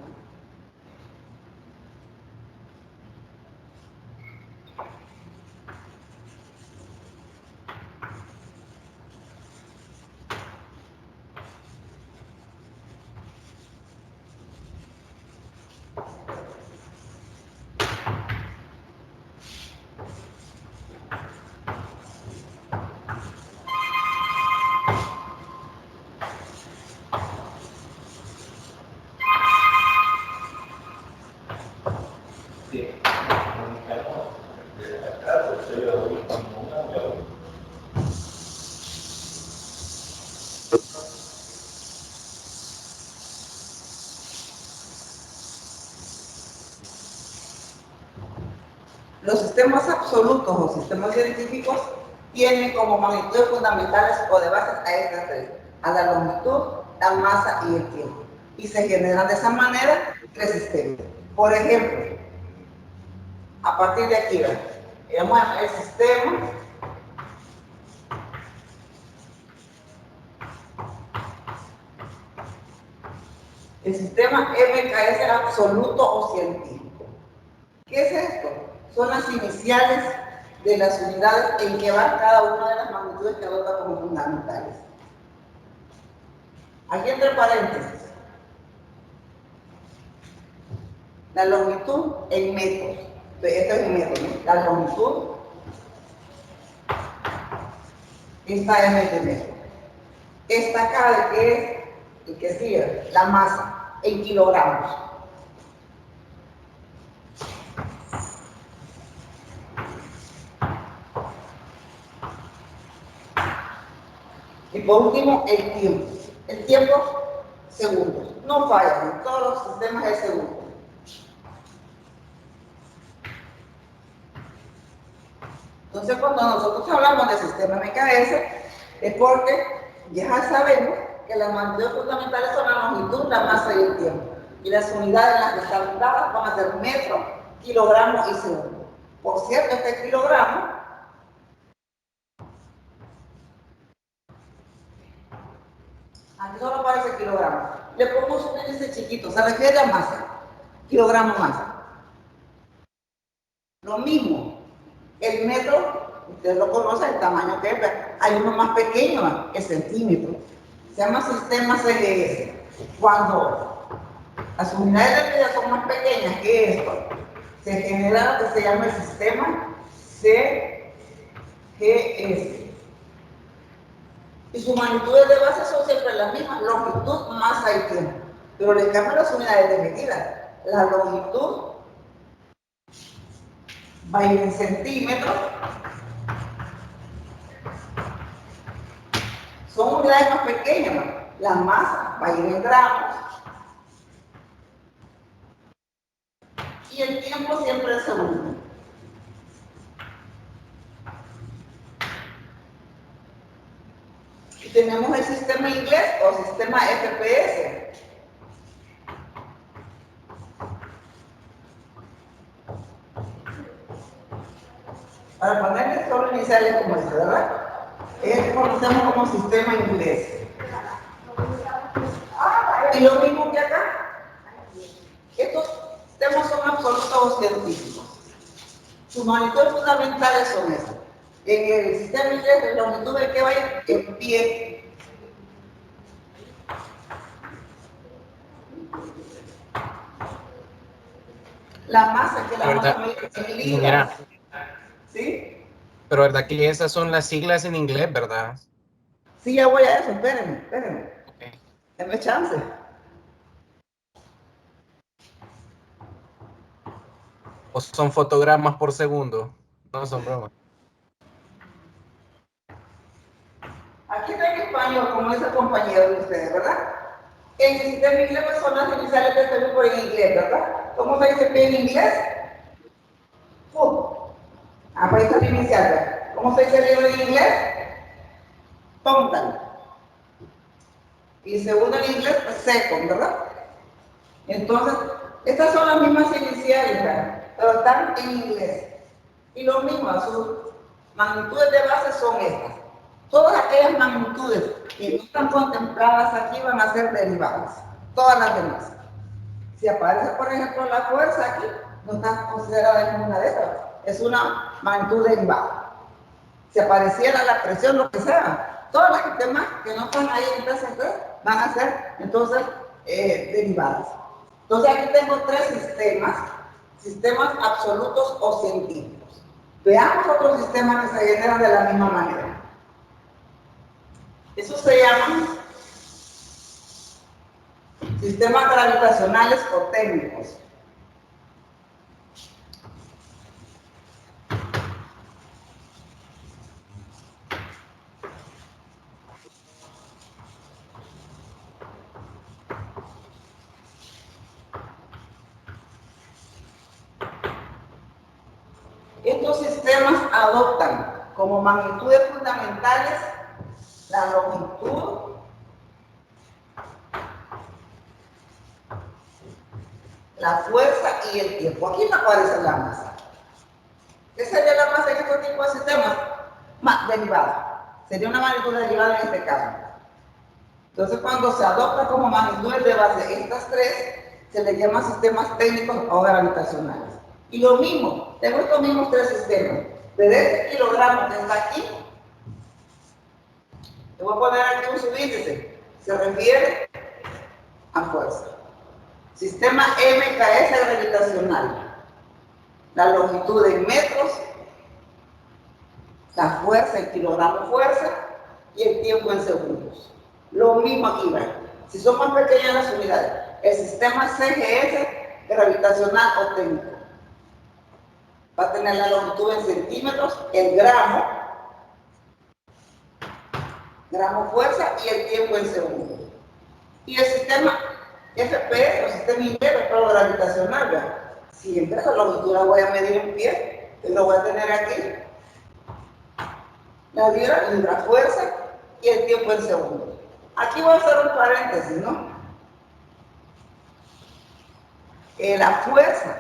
Los sistemas absolutos o sistemas científicos tienen como magnitudes fundamentales o de base a estas tres: a la longitud, la masa y el tiempo. Y se generan de esa manera tres sistemas. Por ejemplo, a partir de aquí, tenemos el sistema MKS absoluto o científico. ¿Qué es esto? Son las iniciales de las unidades en que va cada una de las magnitudes que adopta como fundamentales. Aquí entre paréntesis, la longitud en metros. Esto es en metros, ¿no? La longitud, esta es de metros. Esta acá, ¿de qué es? El que sigue, la masa, en kilogramos. Y por último, el tiempo. El tiempo, segundos. No falla, en todos los sistemas es segundo. Entonces, cuando nosotros hablamos del sistema MKS, es porque ya sabemos que las magnitudes fundamentales son la longitud, la masa y el tiempo. Y las unidades en las que están dadas van a ser metros, kilogramos y segundos. Por cierto, este kilogramo aquí solo aparece kilogramo. Le ponemos un índice chiquito, se refiere a masa. Kilogramo masa. Lo mismo, el metro, ustedes lo conocen, el tamaño que es, hay uno más pequeño, el centímetro. Se llama sistema CGS. Cuando las unidades de medida son más pequeñas que esto, se genera lo que se llama el sistema CGS. Y sus magnitudes de base son siempre las mismas: longitud, masa y tiempo. Pero le cambian las unidades de medida. La longitud va a ir en centímetros. Son unidades más pequeñas, ¿no? La masa va a ir en gramos. Y el tiempo siempre en segundos. Y tenemos el sistema inglés o sistema FPS. Para ponerle solo iniciales como este, ¿verdad? Es conocemos como sistema inglés. Y lo mismo que acá. Estos sistemas son absolutos científicos. Sus magnitudes fundamentales son esas. En el sistema inglés, la longitud del que va a ir en pie. La masa que la masa en libras. ¿Sí? Pero verdad que esas son las siglas en inglés, ¿verdad? Sí, ya voy a eso, espérenme. Okay. Denme chance. ¿O son fotogramas por segundo? No son bromas. Aquí está en español, como dice el compañero de ustedes, ¿verdad? En el sistema inglés pues, son las iniciales de este grupo en inglés, ¿verdad? ¿Cómo se dice P en inglés? Food. Ah, pues esta es la inicial, ¿verdad? ¿Cómo se dice libro en inglés? Total. Y segundo en inglés, pues, second, ¿verdad? Entonces, estas son las mismas iniciales, ¿verdad? Pero están en inglés. Y lo mismo, sus magnitudes de base son estas. Todas aquellas magnitudes que no están contempladas aquí van a ser derivadas. Todas las demás. Si aparece, por ejemplo, la fuerza aquí, no está considerada en ninguna de estas. Es una magnitud derivada. Si apareciera la presión, lo que sea, todas las demás que no están ahí en PCT van a ser, entonces, derivadas. Entonces, aquí tengo tres sistemas absolutos o científicos. Veamos otros sistemas que se generan de la misma manera. Esos se llaman sistemas gravitacionales o térmicos. Estos sistemas adoptan como magnitudes fundamentales la longitud, la fuerza y el tiempo. Aquí me aparece la masa. ¿Qué sería la masa en este tipo de sistemas? Derivada. Sería una magnitud derivada en este caso. Entonces, cuando se adopta como magnitudes de base estas tres, se les llama sistemas técnicos o gravitacionales. Y lo mismo, tengo estos mismos tres sistemas. Pero este kilogramo que está aquí, le voy a poner aquí un subíndice, se refiere a fuerza. Sistema MKS gravitacional. La longitud en metros, la fuerza en kilogramo fuerza y el tiempo en segundos. Lo mismo aquí, ¿verdad? Si son más pequeñas las unidades, el sistema CGS gravitacional o técnico va a tener la longitud en centímetros, el gramo fuerza y el tiempo en segundos. Y el sistema FPS, o sistema integral gravitacional, ¿verdad? Siempre la longitud la voy a medir en pie, y lo voy a tener aquí. La libra fuerza y el tiempo en segundos. Aquí voy a hacer un paréntesis, ¿no? La fuerza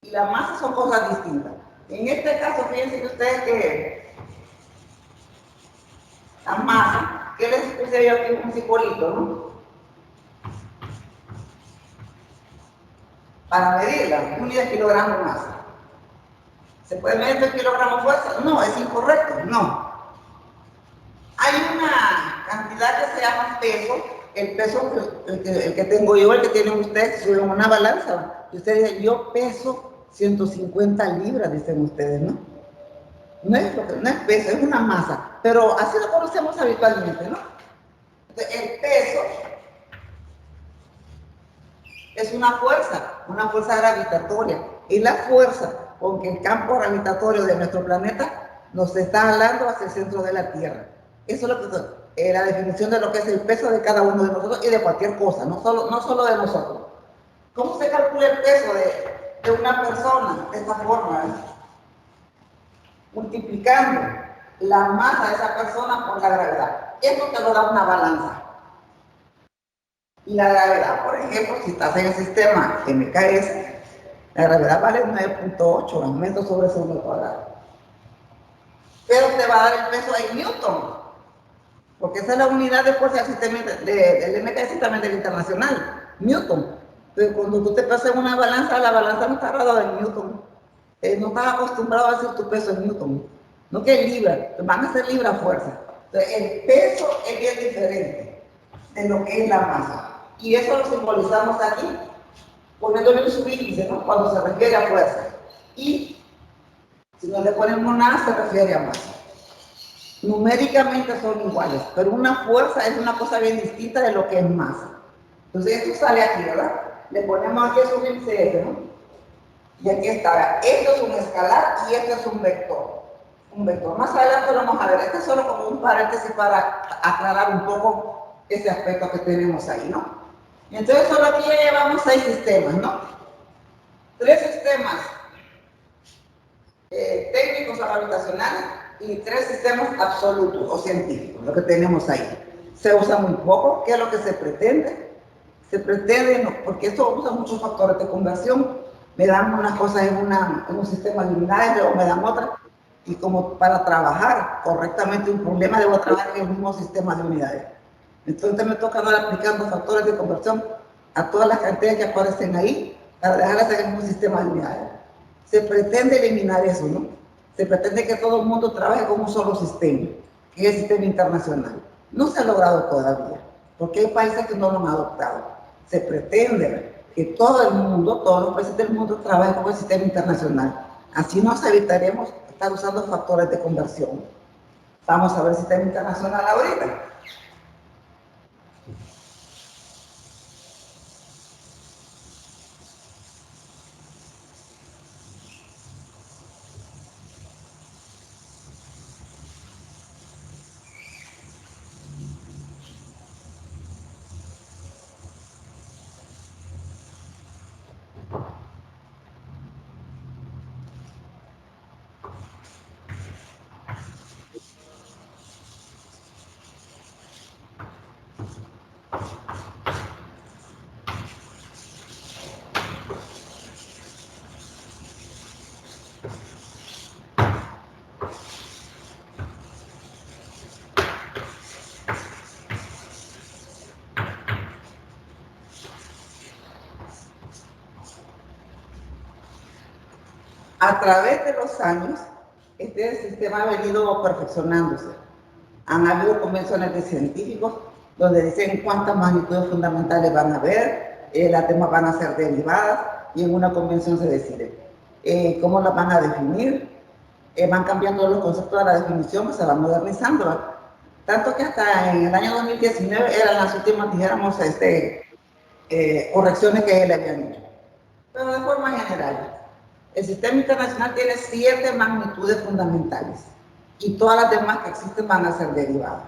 y la masa son cosas distintas. En este caso, fíjense que ustedes que la masa, ¿qué les puse yo aquí? Un simbolito, ¿no? Para medirla, unidad de kilogramo masa. ¿Se puede medir el kilogramo fuerza? No, es incorrecto, no. Hay una cantidad que se llama peso, el peso el que tengo yo, el que tienen ustedes, suben una balanza. Y ustedes dicen, yo peso 150 libras, dicen ustedes, ¿no? No es peso, es una masa, pero así lo conocemos habitualmente, ¿no? Entonces, el peso es una fuerza gravitatoria. Y la fuerza con que el campo gravitatorio de nuestro planeta nos está jalando hacia el centro de la Tierra. Eso es lo que la definición de lo que es el peso de cada uno de nosotros y de cualquier cosa, no solo de nosotros. ¿Cómo se calcula el peso de una persona de esta forma? Multiplicando la masa de esa persona por la gravedad. Esto te lo da una balanza. Y la gravedad, por ejemplo, si estás en el sistema MKS, la gravedad vale 9.8 metros sobre segundo cuadrado. pero te va a dar el peso en Newton, porque esa es la unidad de fuerza del sistema del MKS también del internacional, Newton. Entonces, cuando tú te pasas en una balanza, la balanza no está dada en Newton. No estás acostumbrado a hacer tu peso en Newton, no que es libra, van a ser libra fuerza. Entonces, el peso es bien diferente de lo que es la masa. Y eso lo simbolizamos aquí, poniéndole un subíndice, ¿no? Cuando se refiere a fuerza. Y si no le ponemos nada, se refiere a masa. Numéricamente son iguales, pero una fuerza es una cosa bien distinta de lo que es masa. Entonces, esto sale aquí, ¿verdad? Le ponemos aquí el subíndice F, ¿no? Y aquí está, esto es un escalar y esto es un vector. Un vector. Más adelante lo vamos a ver. Esto es solo como un paréntesis para aclarar un poco ese aspecto que tenemos ahí, ¿no? Y entonces solo aquí ya llevamos 6 sistemas, ¿no? 3 sistemas técnicos o gravitacionales y 3 sistemas absolutos o científicos, lo que tenemos ahí. Se usa muy poco. ¿Qué es lo que se pretende? Se pretende, no, porque esto usa muchos factores de conversión. Me dan unas cosas en un sistema de unidades, luego me dan otras, y como para trabajar correctamente un problema debo trabajar en el mismo sistema de unidades. Entonces me toca andar aplicando factores de conversión a todas las cantidades que aparecen ahí para dejarlas en el mismo sistema de unidades. Se pretende eliminar eso, ¿no? Se pretende que todo el mundo trabaje con un solo sistema, que es el sistema internacional. No se ha logrado todavía, porque hay países que no lo han adoptado. Se pretende que todo el mundo, todos los países del mundo trabajen con el sistema internacional. Así nos evitaremos estar usando factores de conversión. Vamos a ver el sistema internacional ahorita. A través de los años, este sistema ha venido perfeccionándose. Han habido convenciones de científicos donde dicen cuántas magnitudes fundamentales van a haber, las demás van a ser derivadas, y en una convención se decide cómo las van a definir. Van cambiando los conceptos de la definición, se van modernizando, ¿verdad? Tanto que hasta en el año 2019 eran las últimas, dijéramos, correcciones que él había hecho. Pero de forma general, el sistema internacional tiene 7 magnitudes fundamentales y todas las demás que existen van a ser derivadas.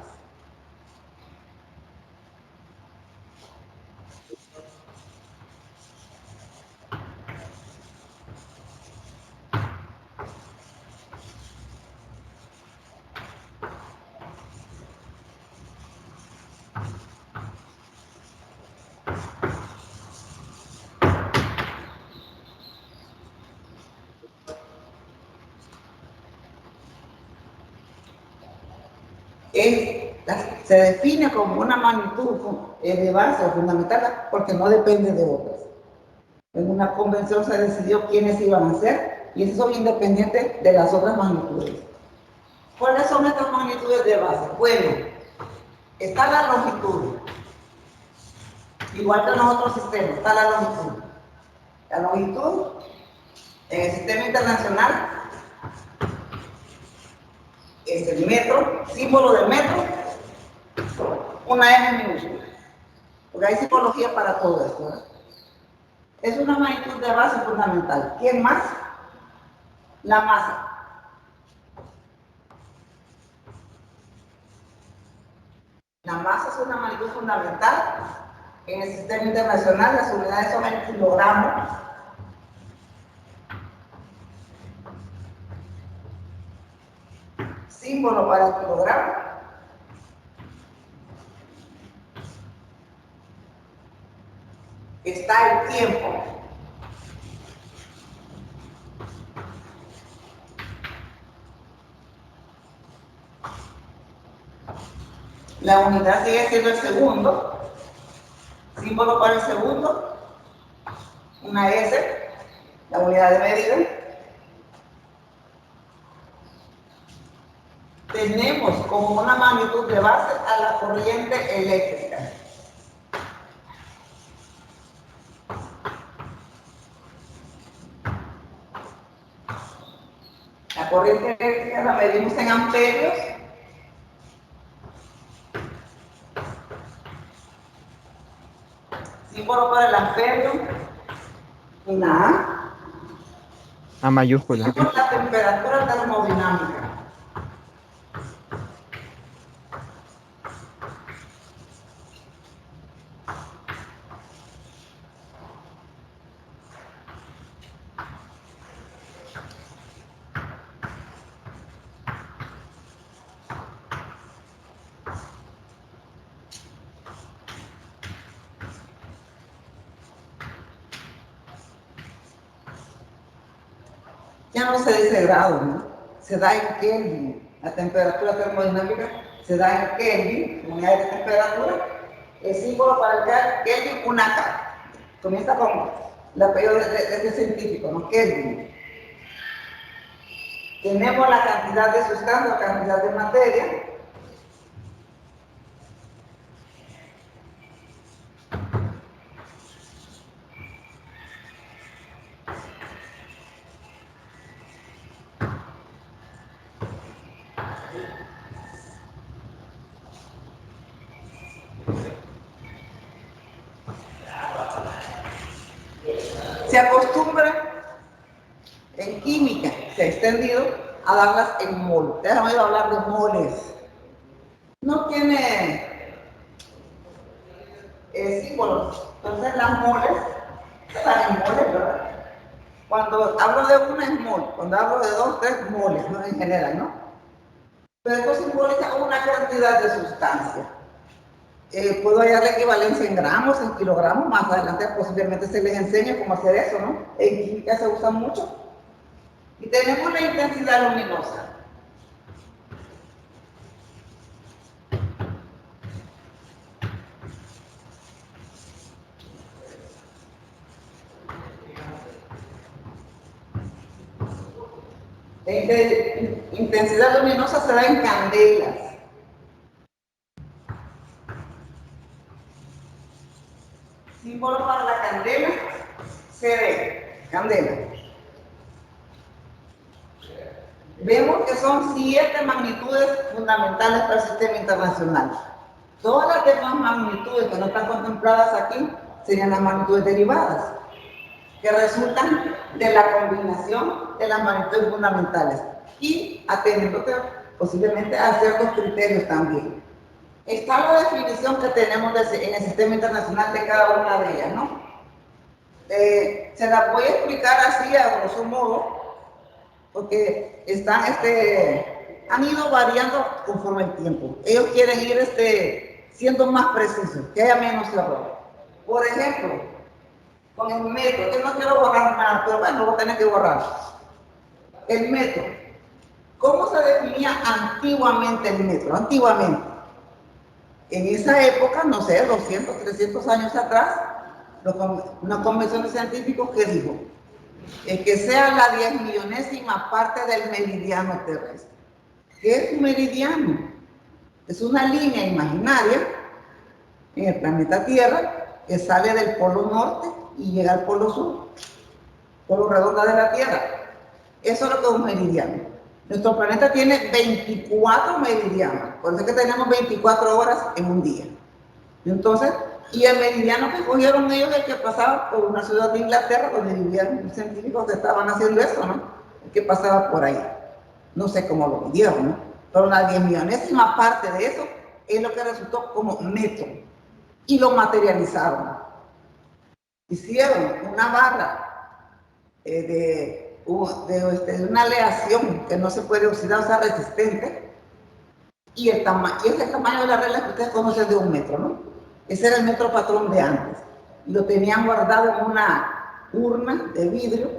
Se define como una magnitud de base o fundamental porque no depende de otras. En una convención se decidió quiénes iban a ser y eso son independientes de las otras magnitudes. ¿Cuáles son estas magnitudes de base? Bueno, está la longitud, igual que en los otros sistemas, está la longitud. La longitud en el sistema internacional es el metro, símbolo del metro, una M minúscula, porque hay simbología para todo esto, ¿verdad? Es una magnitud de base fundamental. ¿Quién más? La masa. La masa es una magnitud fundamental. En el sistema internacional las unidades son el kilogramo. Símbolo para el kilogramo. Está el tiempo. La unidad sigue siendo el segundo. Símbolo para el segundo. Una S, la unidad de medida. Tenemos como una magnitud de base a la corriente eléctrica. La corriente eléctrica la medimos en amperios. Símbolo para el amperio, una A. A mayúscula. Símbolo la temperatura termodinámica. Ya no se dice grado, ¿no? Se da en Kelvin. La temperatura termodinámica se da en Kelvin, unidad de temperatura. El símbolo para el Kelvin, una K. Comienza con el apellido de este científico, ¿no? Kelvin. Tenemos la cantidad de sustancia, la cantidad de materia. Se acostumbra en química, se ha extendido a darlas en mol. Ustedes han oído hablar de moles. No tiene símbolos. Entonces las moles se dan en moles, ¿verdad? Cuando hablo de una es mol, cuando hablo de dos, tres moles, ¿no? En general, ¿no? Pero esto simboliza una cantidad de sustancia. Puedo hallar la equivalencia en gramos, en kilogramos, más adelante posiblemente se les enseñe cómo hacer eso, ¿no? En química se usa mucho. Y tenemos la intensidad luminosa. La intensidad luminosa se da en candelas. Símbolo para la candela, CD, candela. Vemos que son 7 magnitudes fundamentales para el sistema internacional. Todas las demás magnitudes que no están contempladas aquí serían las magnitudes derivadas, que resultan de la combinación de las magnitudes fundamentales y atendiéndote posiblemente a ciertos criterios también. Está la definición que tenemos en el sistema internacional de cada una de ellas, ¿no? Se la voy a explicar así a grosso modo, porque han ido variando conforme el tiempo. Ellos quieren ir siendo más precisos, que haya menos error. Por ejemplo, con el metro, que no quiero borrar nada, pero bueno, lo voy a tener que borrar. El metro. ¿Cómo se definía antiguamente el metro? Antiguamente. En esa época, no sé, 200, 300 años atrás, una convención de científicos que dijo que sea la 10.000.000ª parte del meridiano terrestre. ¿Qué es un meridiano? Es una línea imaginaria en el planeta Tierra que sale del polo norte y llega al polo sur, polo redonda de la Tierra. Eso es lo que es un meridiano. Nuestro planeta tiene 24 meridianos, por eso es que tenemos 24 horas en un día. Entonces, y el meridiano que cogieron ellos es el que pasaba por una ciudad de Inglaterra, donde vivían los científicos que estaban haciendo eso, ¿no? El que pasaba por ahí. No sé cómo lo midieron, ¿no? Pero la 10.000.000ª parte de eso es lo que resultó como metro. Y lo materializaron. Hicieron una barra de una aleación que no se puede oxidar, o sea, resistente, y ese es el tamaño de la regla que ustedes conocen de 1 metro, ¿no? Ese era el metro patrón de antes. Y lo tenían guardado en una urna de vidrio,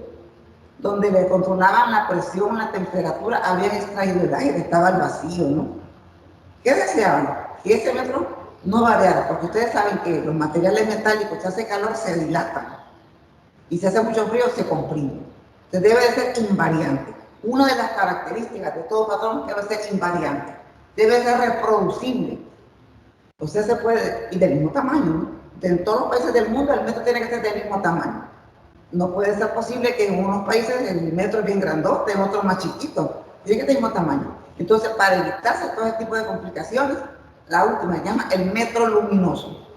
donde le controlaban la presión, la temperatura, habían extraído el aire, estaba el vacío, ¿no? ¿Qué deseaban? que ese metro no variara, porque ustedes saben que los materiales metálicos, si hace calor, se dilatan, y si hace mucho frío, se comprimen. Entonces debe de ser invariante. Una de las características de todo patrón debe ser invariante, debe ser reproducible. O sea, se puede, y del mismo tamaño, ¿no? En todos los países del mundo el metro tiene que ser del mismo tamaño. No puede ser posible que en unos países el metro es bien grandote, en otros más chiquito. Tiene que ser del mismo tamaño. Entonces, para evitarse todo este tipo de complicaciones, la última se llama el metro luminoso.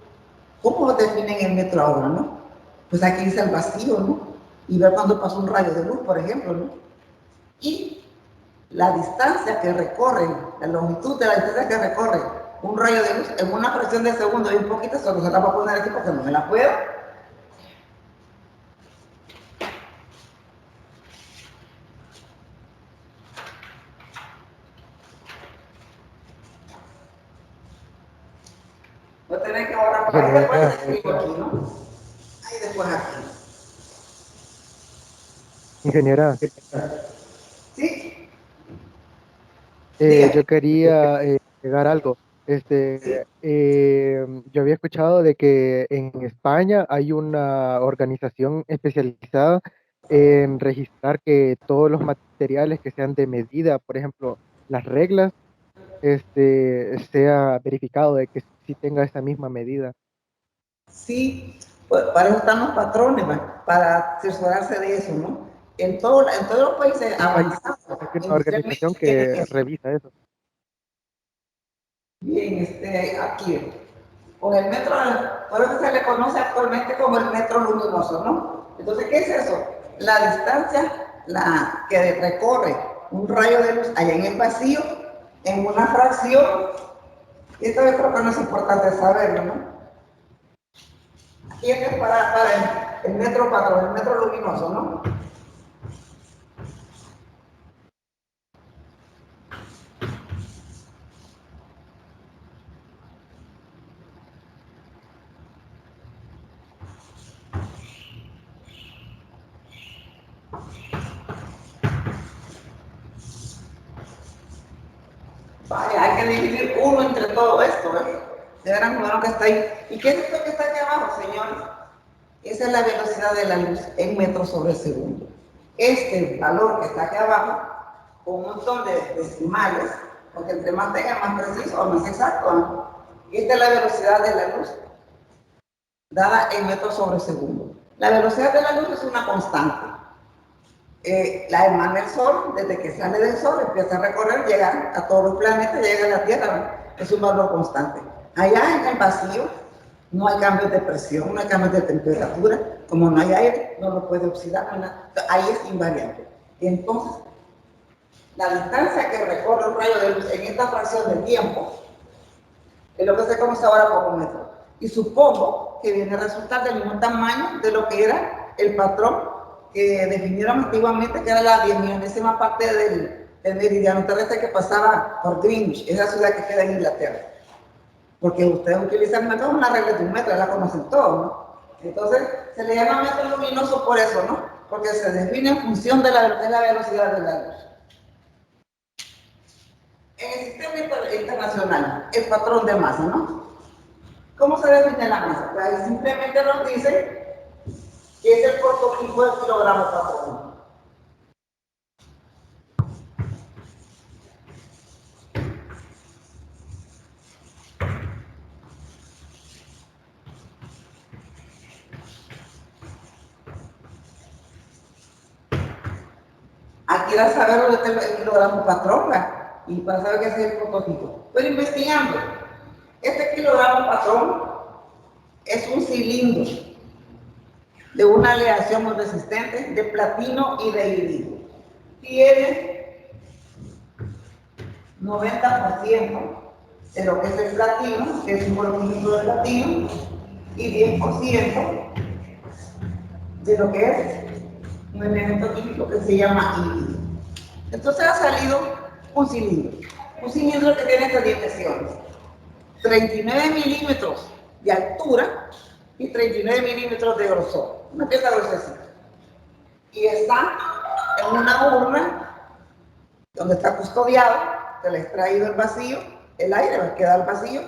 ¿Cómo definen el metro ahora, no? Pues aquí dice el vacío, ¿no? Y ver cuando pasa un rayo de luz, por ejemplo, ¿no? Y la distancia que recorre, la longitud de la distancia que recorre un rayo de luz en una fracción de segundo y un poquito, solo se la voy a poner aquí porque no me la puedo. Voy a tener que borrar por ahí, después escribo aquí, ¿no? Ahí después aquí. Ingeniera, ¿Sí? yo quería agregar algo. Yo había escuchado de que en España hay una organización especializada en registrar que todos los materiales que sean de medida, por ejemplo, las reglas, sea verificado de que sí tenga esa misma medida. Sí, pues para eso están los patrones, ¿va? Para asesorarse de eso, ¿no? En todos los países avanzados, Hay una organización que revisa eso. bien, aquí, con el metro, por eso se le conoce actualmente como el metro luminoso, ¿no? Entonces, ¿qué es eso? La distancia que recorre un rayo de luz allá en el vacío, en una fracción, y esto yo creo que no es importante saberlo, ¿no? Aquí es para el metro patrón, el metro luminoso, ¿no? Vaya, hay que dividir uno entre todo esto, ¿ves? De gran número que está ahí. ¿Y qué es esto que está aquí abajo, señores? Esa es la velocidad de la luz en metros sobre segundo. Este valor que está aquí abajo, con un montón de decimales, porque entre más tenga más preciso o más exacto, ¿no? Esta es la velocidad de la luz dada en metros sobre segundo. La velocidad de la luz es una constante. La emana el Sol, desde que sale del Sol, empieza a recorrer, llega a todos los planetas, llega a la Tierra, ¿no? Es un valor constante. Allá en el vacío no hay cambios de presión, no hay cambios de temperatura, como no hay aire, no lo puede oxidar, no nada. Ahí es invariante. Entonces, la distancia que recorre un rayo de luz en esta fracción de tiempo es lo que se conoce ahora como metro. Y supongo que viene a resultar del mismo tamaño de lo que era el patrón que definieron antiguamente, que era la 10.000.000ª parte del meridiano terrestre que pasaba por Greenwich, esa ciudad que queda en Inglaterra. Porque ustedes utilizan metro, una regla de un metro, la conocen todos, ¿no? Entonces, se le llama metro luminoso por eso, ¿no? Porque se define en función de la velocidad de la luz. En el sistema internacional, el patrón de masa, ¿no? ¿Cómo se define la masa? Pues ahí simplemente nos dice que es el prototipo del kilogramo patrón. Aquí era saber lo que es el kilogramo patrón, ¿verdad? Y para saber qué es el prototipo. Pero investigando, este kilogramo patrón es un cilindro de una aleación muy resistente de platino y de iridio. Tiene 90% de lo que es el platino, que es un volumen de platino, y 10% de lo que es un elemento químico que se llama iridio. Entonces ha salido un cilindro que tiene estas dimensiones: 39 milímetros de altura y 39 milímetros de grosor, una pieza gruesecita. Y está en una urna donde está custodiado, se le ha extraído el vacío, el aire queda al vacío,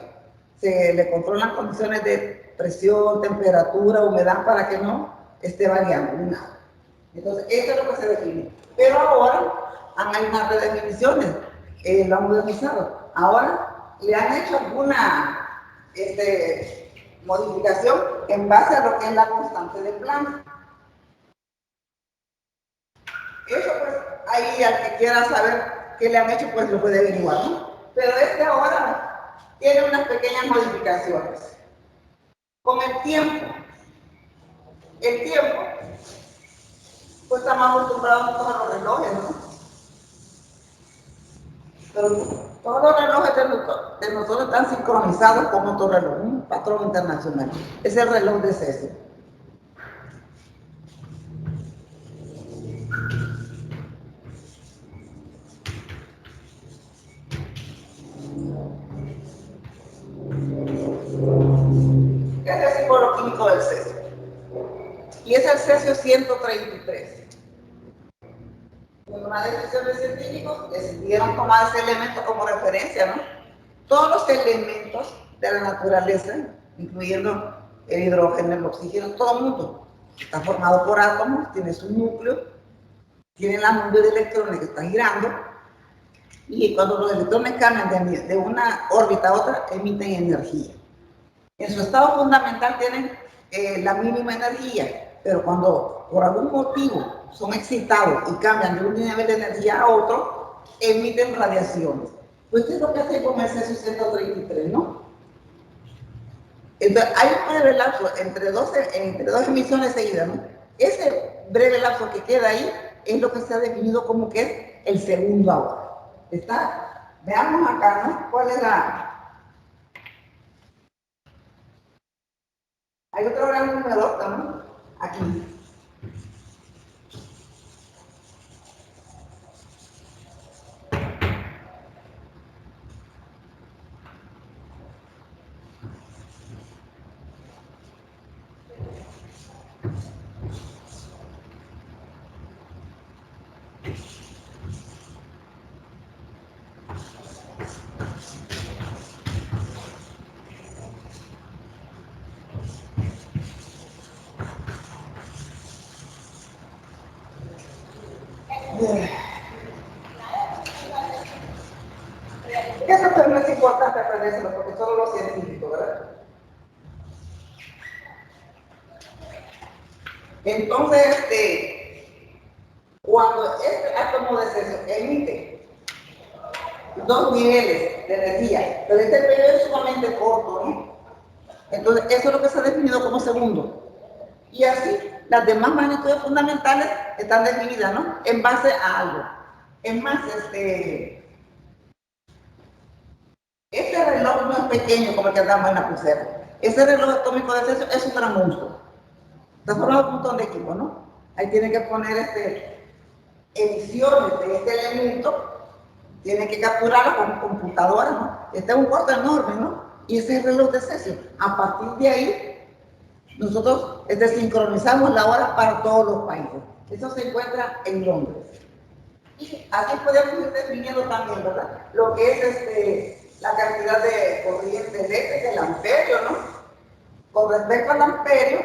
se le controlan condiciones de presión, temperatura, humedad para que no esté variando ni nada. Entonces, esto es lo que se define. Pero ahora hay unas redefiniciones, lo han modernizado. Ahora le han hecho alguna modificación en base a lo que es la constante de Planck. Eso pues, ahí al que quiera saber qué le han hecho, pues lo puede averiguar, ¿no? Pero ahora tiene unas pequeñas modificaciones. Con el tiempo, pues estamos acostumbrados a los relojes, ¿no? Pero todos los relojes de nosotros están sincronizados con otro reloj, un patrón internacional. Es el reloj de Cesio. Es el símbolo químico del cesio. Y es el cesio 133. En una decisión de científicos decidieron tomar ese elemento como referencia, ¿no? Todos los elementos de la naturaleza, incluyendo el hidrógeno, el oxígeno, todo el mundo, está formado por átomos, tiene su núcleo, tiene la nube de electrones que está girando, y cuando los electrones cambian de una órbita a otra, emiten energía. En su estado fundamental tienen la mínima energía, pero cuando por algún motivo son excitados y cambian de un nivel de energía a otro, emiten radiaciones. Pues esto es lo que hace con el cesio 133, ¿no? Entonces, hay un breve lapso entre dos emisiones seguidas, ¿no? Ese breve lapso que queda ahí es lo que se ha definido como que es el segundo ahora. ¿Está? Veamos acá, ¿no? ¿Cuál es la...? Hay otro gran número también, aquí. Eso también es importante aprendérselo porque todos los científicos, ¿verdad? Entonces, cuando este átomo de cesio emite dos niveles de energía, pero este periodo es sumamente corto, ¿no? Entonces, eso es lo que se ha definido como segundo. Y así, las demás magnitudes fundamentales están definidas, ¿no? En base a algo. Es más, este reloj no es pequeño como el que andamos en la pulsera. Ese reloj atómico de cesio es un gran monstruo. Está formado por un montón de equipos, ¿no? Ahí tienen que poner emisiones de este elemento, tienen que capturarlo con computadoras, ¿no? Este es un cuarto enorme, ¿no? Y ese es el reloj de cesio. A partir de ahí, nosotros sincronizamos la hora para todos los países. Eso se encuentra en Londres. Y así podemos ir definiendo también, ¿verdad? Lo que es la cantidad de corriente eléctrica, el amperio, ¿no? Con respecto al amperio,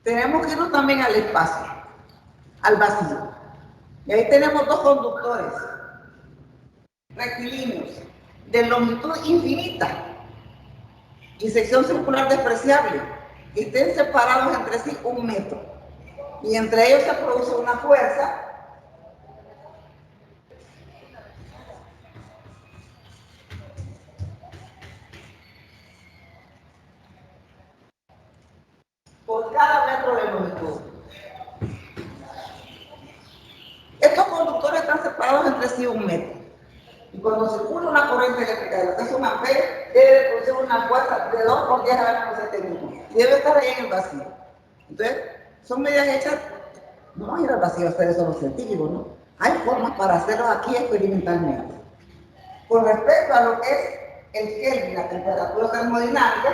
tenemos que irnos también al espacio, al vacío. Y ahí tenemos dos conductores rectilíneos de longitud infinita y sección circular despreciable, que estén separados entre sí 1 metro. Y entre ellos se produce una fuerza por cada metro de longitud. Estos conductores están separados entre sí 1 metro. Y cuando circula una corriente eléctrica de lo que es un amperio, debe producir una fuerza de 2 por 10 a la menos 7 newton. Y debe estar ahí en el vacío. Entonces, son medidas hechas, no van a ir al vacío a hacer eso los científicos, ¿no? Hay formas para hacerlo aquí experimentalmente. Con respecto a lo que es el Kelvin, la temperatura termodinámica,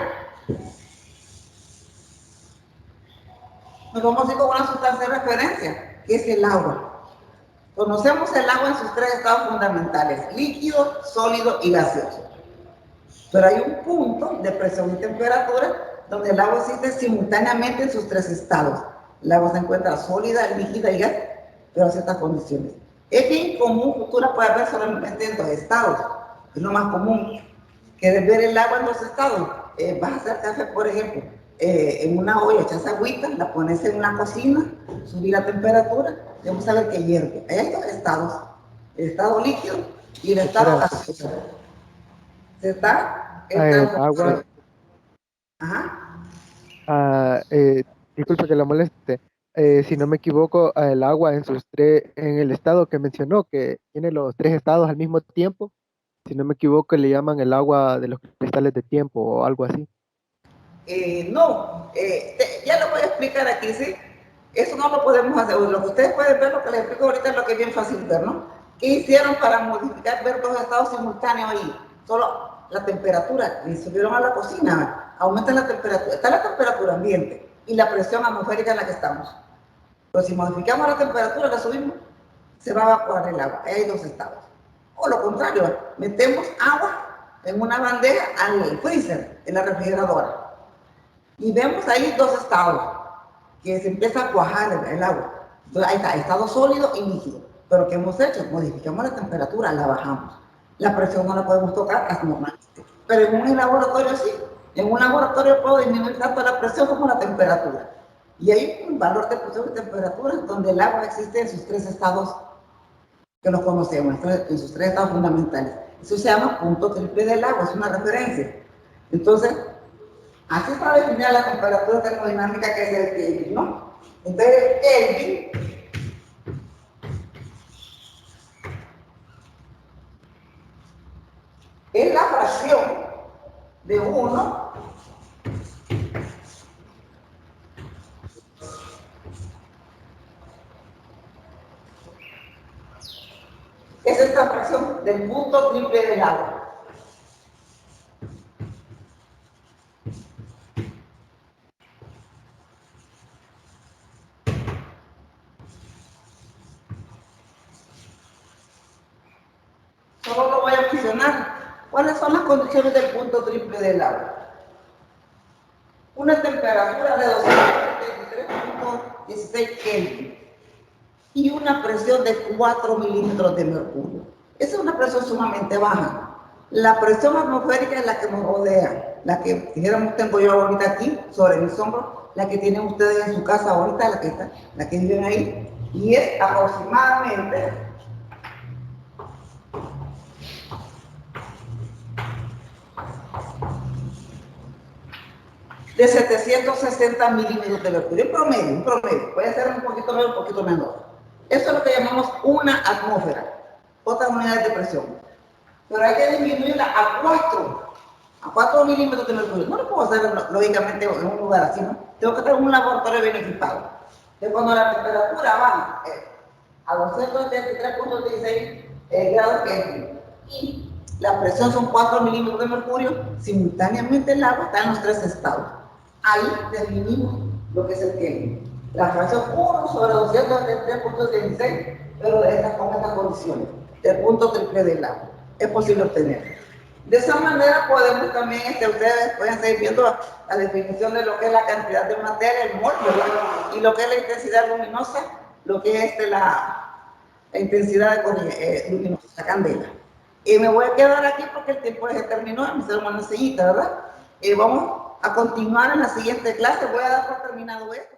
nos vamos a ir con una sustancia de referencia, que es el agua. Conocemos el agua en sus tres estados fundamentales, líquido, sólido y gaseoso. Pero hay un punto de presión y temperatura donde el agua existe simultáneamente en sus tres estados. El agua se encuentra sólida, líquida y gas, pero a ciertas condiciones. Es bien común, futura puede haber solamente en dos estados. Es lo más común. ¿Quieres ver el agua en dos estados? Vas a hacer café, por ejemplo, en una olla, echas agüita, la pones en una cocina, subir la temperatura, y vamos a ver que hierve. Hay dos estados, el estado líquido y el estado gaseoso. ¿Se está? Agua. Ajá. Disculpe que la moleste. Si no me equivoco, el agua en el estado que mencionó, que tiene los tres estados al mismo tiempo, si no me equivoco, le llaman el agua de los cristales de tiempo o algo así. No, ya lo voy a explicar aquí, ¿sí? Eso no lo podemos hacer. Lo que ustedes pueden ver, lo que les explico ahorita es lo que es bien fácil ver, ¿no? ¿Qué hicieron para modificar, ver dos estados simultáneos ahí? Solo la temperatura, le subieron a la cocina, aumentan la temperatura, está la temperatura ambiente y la presión atmosférica en la que estamos. Pero si modificamos la temperatura, la subimos, se va a evaporar el agua. Ahí hay dos estados. O lo contrario, metemos agua en una bandeja al freezer, en la refrigeradora. Y vemos ahí dos estados, que se empieza a cuajar el agua. Entonces ahí está, estado sólido y líquido. Pero ¿qué hemos hecho? Modificamos la temperatura, la bajamos. La presión no la podemos tocar hasta normalmente. Pero en un laboratorio sí. En un laboratorio puedo disminuir tanto la presión como la temperatura. Y hay un valor de presión y temperatura donde el agua existe en sus tres estados que los conocemos, en sus tres estados fundamentales. Eso se llama punto triple del agua, es una referencia. Entonces, así está definida la temperatura termodinámica que es el Kelvin, ¿no? Entonces, el Kelvin es la fracción de 1 es esta fracción del punto triple del agua. Solo lo voy a mencionar. ¿Cuáles son las condiciones del punto triple del agua? Una temperatura de 273.16 Kelvin y una presión de 4 milímetros de mercurio. Esa es una presión sumamente baja. La presión atmosférica es la que nos rodea, la que, dijéramos, tengo yo ahorita aquí, sobre mis hombros, la que tienen ustedes en su casa ahorita, la que viven ahí, y es aproximadamente de 760 milímetros de mercurio, un promedio, puede ser un poquito más, un poquito menor. Eso es lo que llamamos una atmósfera, otras unidades de presión. Pero hay que disminuirla a 4 milímetros de mercurio. No lo puedo hacer lógicamente en un lugar así, ¿no? Tengo que tener un laboratorio bien equipado. Entonces, cuando la temperatura va a 273.16 grados Kelvin y la presión son 4 milímetros de mercurio, simultáneamente el agua está en los tres estados. Ahí definimos lo que es el Kelvin. La fracción 1 sobre 273.16, pero con estas condiciones, del punto triple del agua. Es posible obtener. De esa manera podemos también, ustedes pueden seguir viendo la definición de lo que es la cantidad de materia, el mol, ¿verdad? Y lo que es la intensidad luminosa, lo que es la intensidad luminosa, la candela. Y me voy a quedar aquí porque el tiempo se terminó, me hicieron una sillita, ¿verdad? Vamos a continuar en la siguiente clase, voy a dar por terminado esto.